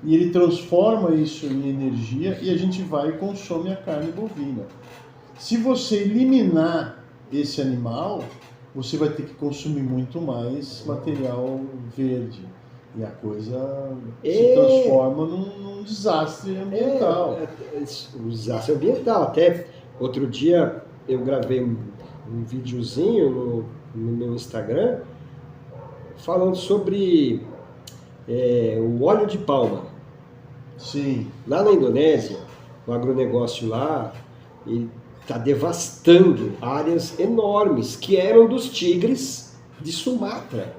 e ele transforma isso em energia e a gente vai e consome a carne bovina. Se você eliminar esse animal, você vai ter que consumir muito mais material verde. E a coisa se transforma num desastre ambiental. Um desastre ambiental. Até outro dia eu gravei um videozinho no meu Instagram falando sobre o óleo de palma. Sim. Lá na Indonésia, o agronegócio lá está devastando áreas enormes que eram dos tigres de Sumatra.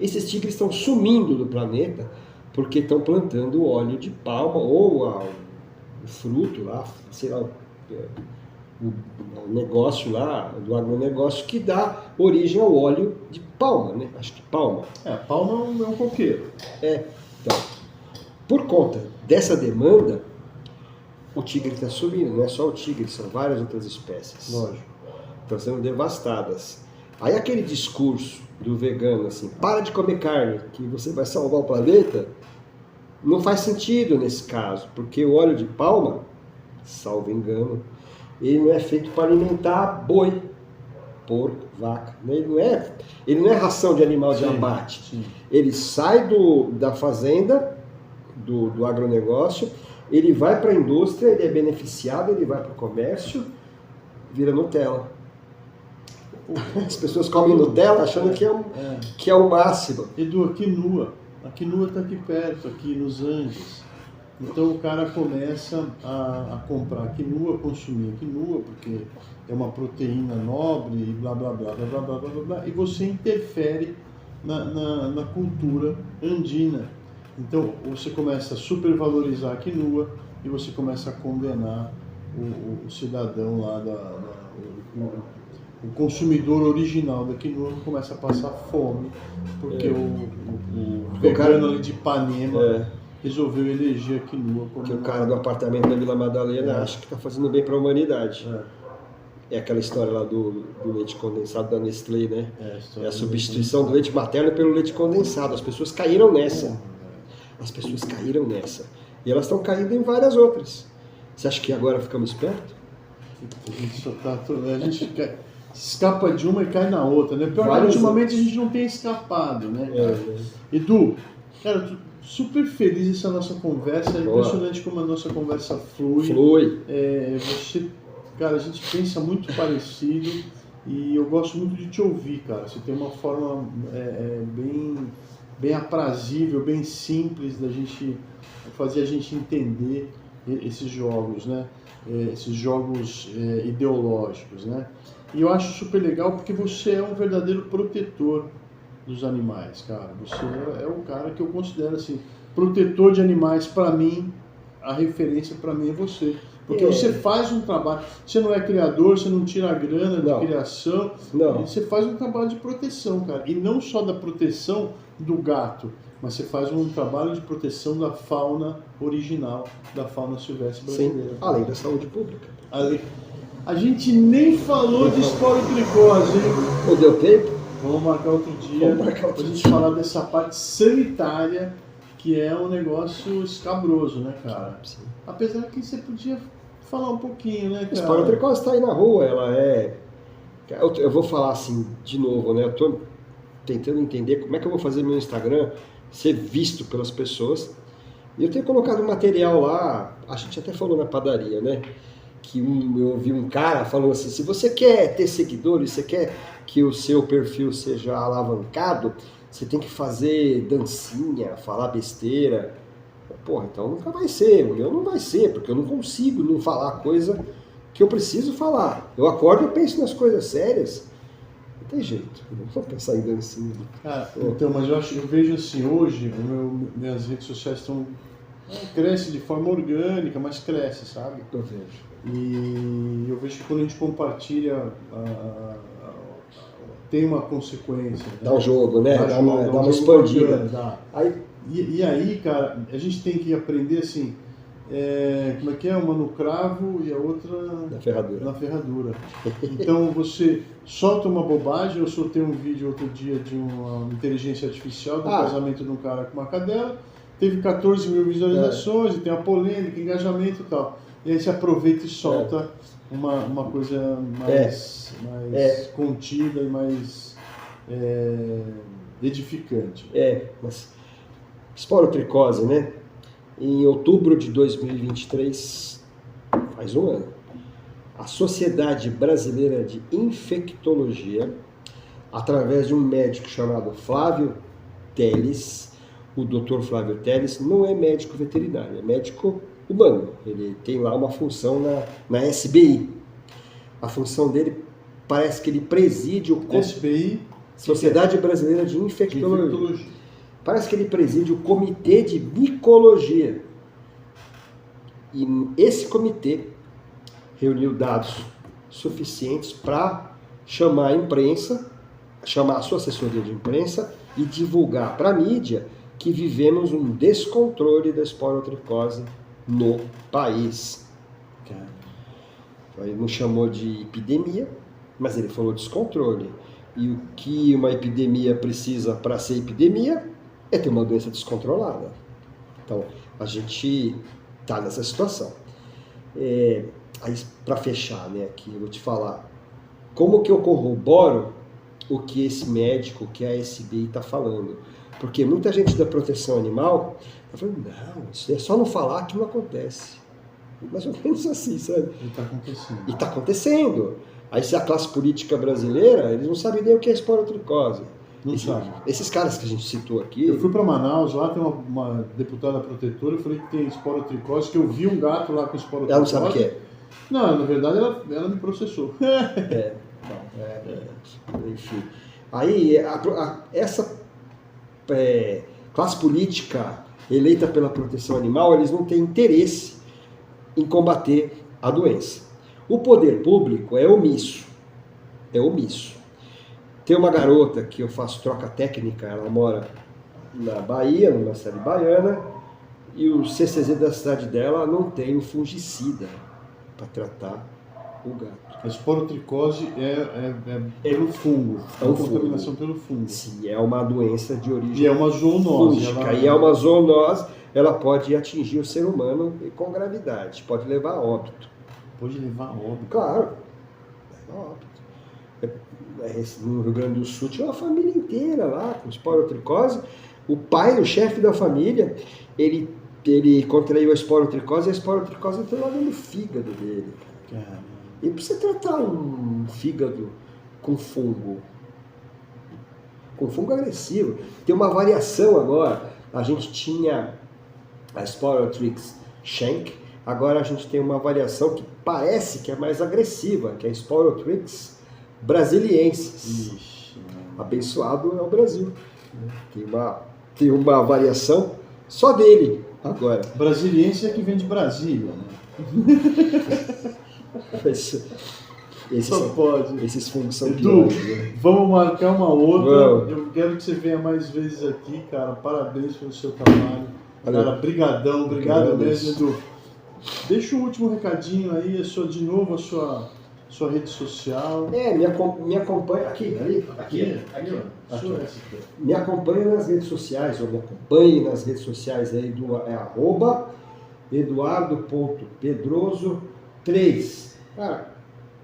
Esses tigres estão sumindo do planeta porque estão plantando óleo de palma ou o fruto lá, sei lá, o negócio lá, do agronegócio, que dá origem ao óleo de palma, né? Acho que palma. Palma é um coqueiro. Então, por conta dessa demanda, o tigre está subindo, não é só o tigre, são várias outras espécies. Lógico. Estão sendo devastadas. Aí aquele discurso do vegano assim, para de comer carne, que você vai salvar o planeta, não faz sentido nesse caso, porque o óleo de palma, salvo engano, ele não é feito para alimentar boi, porco, vaca. Ele não é ração de animal de abate. Sim. Ele sai da fazenda, do agronegócio, ele vai para a indústria, ele é beneficiado, ele vai para o comércio, vira Nutella. As pessoas comem Nutella achando que é o máximo. Edu, a quinua está aqui perto, aqui nos Andes. Então o cara começa a comprar quinua, consumir quinua, porque é uma proteína nobre e blá blá blá blá blá blá blá blá, e você interfere na cultura andina. Então você começa a supervalorizar a quinua e você começa a condenar o cidadão lá, o consumidor original da quinua começa a passar fome, porque o vegano ali de Ipanema resolveu eleger a quinua como... Que o cara do apartamento da Vila Madalena acha que está fazendo bem para a humanidade. É aquela história lá do leite condensado da Nestlé, né? É a substituição do leite materno pelo leite condensado. As pessoas caíram nessa. E elas estão caindo em várias outras. Você acha que agora ficamos espertos? A gente escapa de uma e cai na outra, né? Pior que ultimamente a gente não tem escapado, né? Edu, cara, tô super feliz essa nossa conversa. É impressionante como a nossa conversa flui. Cara, a gente pensa muito parecido e eu gosto muito de te ouvir, cara. Você tem uma forma bem aprazível, bem simples da gente fazer a gente entender esses jogos, né? Esses jogos ideológicos, né? E eu acho super legal porque você é um verdadeiro protetor dos animais, cara. Você é o cara que eu considero assim, protetor de animais. Para mim, a referência para mim é você. Porque você faz um trabalho, você não é criador, você não tira a grana de criação, você faz um trabalho de proteção, cara. E não só da proteção do gato, mas você faz um trabalho de proteção da fauna original, da fauna silvestre brasileira. Sim, além da saúde pública. A gente nem falou de esporotricose, hein? Ou deu tempo? Vamos marcar outro dia pra gente falar dessa parte sanitária, que é um negócio escabroso, né, cara? Sim. Apesar que você podia falar um pouquinho, né, cara? A esporotricose está aí na rua, ela é... Eu vou falar assim, de novo, né? Eu tô tentando entender como é que eu vou fazer meu Instagram ser visto pelas pessoas. E eu tenho colocado material lá, a gente até falou na padaria, né? Que eu ouvi um cara falando assim, se você quer ter seguidores, você quer que o seu perfil seja alavancado, você tem que fazer dancinha, falar besteira. Porra, então nunca vai ser, o meu não vai ser, porque eu não consigo não falar coisa que eu preciso falar. Eu acordo e penso nas coisas sérias, não tem jeito, não vou pensar em dancinha. Então, mas eu vejo assim, hoje, minhas redes sociais estão... cresce de forma orgânica, mas cresce, sabe? Eu vejo. E eu vejo que quando a gente compartilha, tem uma consequência. Dá um jogo, né? Dá uma expandida. E aí, cara, a gente tem que aprender assim, como é que é? Uma no cravo e a outra na ferradura. Então você solta uma bobagem, eu soltei um vídeo outro dia de uma inteligência artificial do casamento de um cara com uma cadela, teve 14 mil visualizações, e tem a polêmica, engajamento e tal. E aí você aproveita e solta uma coisa mais contida e mais edificante. Mas esporotricose, né? Em outubro de 2023, faz um ano, a Sociedade Brasileira de Infectologia, através de um médico chamado Flávio Teles, o Dr. Flávio Teles não é médico veterinário, é médico humano. Ele tem lá uma função na SBI. A função dele parece que ele preside o... SBI? Sociedade Brasileira de Infectologia. Parece que ele preside o Comitê de Micologia. E esse comitê reuniu dados suficientes para chamar a imprensa, chamar a sua assessoria de imprensa e divulgar para a mídia que vivemos um descontrole da esporotricose no país. Ele não chamou de epidemia, mas ele falou descontrole. E o que uma epidemia precisa para ser epidemia é ter uma doença descontrolada. Então, a gente está nessa situação. Aí, para fechar, né, aqui, eu vou te falar como que eu corroboro o que esse médico, que a SBI está falando. Porque muita gente da proteção animal está falando, não, isso é só não falar que não acontece. Mais ou menos assim, sabe? E está acontecendo. E está acontecendo. Aí se a classe política brasileira, eles não sabem nem o que é esporotricose. Não sabe. Esses caras que a gente citou aqui... Eu fui para Manaus, lá tem uma deputada protetora, eu falei que tem esporotricose, que eu vi um gato lá com esporotricose. Ela não sabe o que é? Não, na verdade ela me processou. Enfim. Aí, essa classe política eleita pela proteção animal, eles não têm interesse em combater a doença. O poder público é omisso. Tem uma garota que eu faço troca técnica, ela mora na Bahia, numa cidade baiana, e o CCZ da cidade dela não tem o fungicida para tratar o gato. A esporotricose é pelo fungo, É um contaminação pelo fungo. Sim, é uma doença de origem E é uma zoonose. fúngica, e é uma zoonose, ela pode atingir o ser humano com gravidade, pode levar a óbito. Pode levar a óbito. Claro, leva a óbito. No Rio Grande do Sul tinha uma família inteira lá com esporotricose. O pai, o chefe da família, ele contraiu a esporotricose e a esporotricose entrou lá no fígado dele. Caramba. E para você tratar um fígado com fungo agressivo, tem uma variação agora. A gente tinha a Sporotrix Schenck, agora a gente tem uma variação que parece que é mais agressiva, que é a Sporotrix brasiliensis. Ixi, Abençoado é o Brasil. Tem uma variação só dele agora. Brasiliense é que vem de Brasília, né? Só pode. Esses fungos são Edu, piores, né? vamos marcar uma outra. Vamos. Eu quero que você venha mais vezes aqui, cara. Parabéns pelo seu trabalho. Valeu. Cara, brigadão, obrigado Agradeço. mesmo, Edu. Deixa o último recadinho aí, de novo a sua rede social. Me acompanha aqui. Ó. Sua essa aqui. Me acompanha nas redes sociais, ou me acompanhe nas redes sociais aí @eduardo.pedroso3. Cara,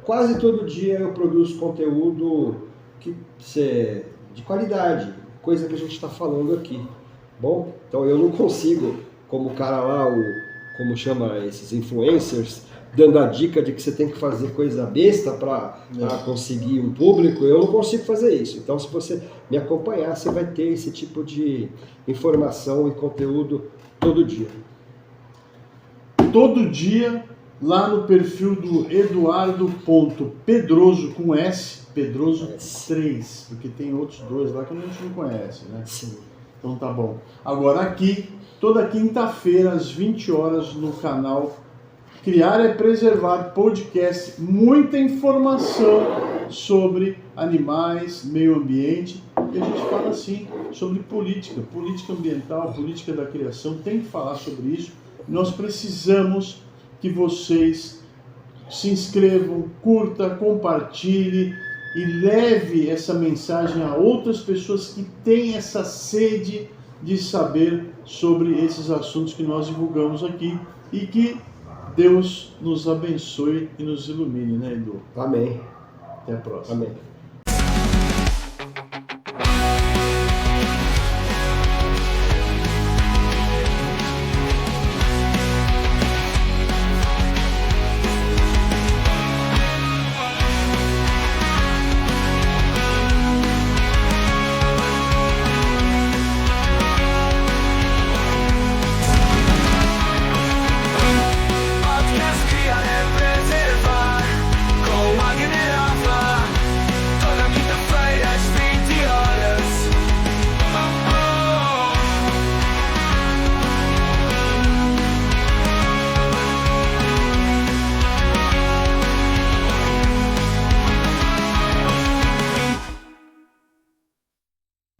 quase todo dia eu produzo conteúdo de qualidade, coisa que a gente está falando aqui. Bom, então eu não consigo, como o cara lá, como chama esses influencers, dando a dica de que você tem que fazer coisa besta para conseguir um público, eu não consigo fazer isso. Então, se você me acompanhar, você vai ter esse tipo de informação e conteúdo todo dia. Todo dia, lá no perfil do Eduardo.pedroso, com S, Pedroso 3, porque tem outros dois lá que a gente não conhece, né? Sim. Então tá bom. Agora aqui, toda quinta-feira, às 20 horas, no canal Criar é Preservar Podcast, muita informação sobre animais, meio ambiente, e a gente fala assim sobre política ambiental, política da criação, tem que falar sobre isso. Nós precisamos que vocês se inscrevam, curta, compartilhe e leve essa mensagem a outras pessoas que têm essa sede de saber sobre esses assuntos que nós divulgamos aqui, e que Deus nos abençoe e nos ilumine, né, Edu? Amém. Até a próxima. Amém.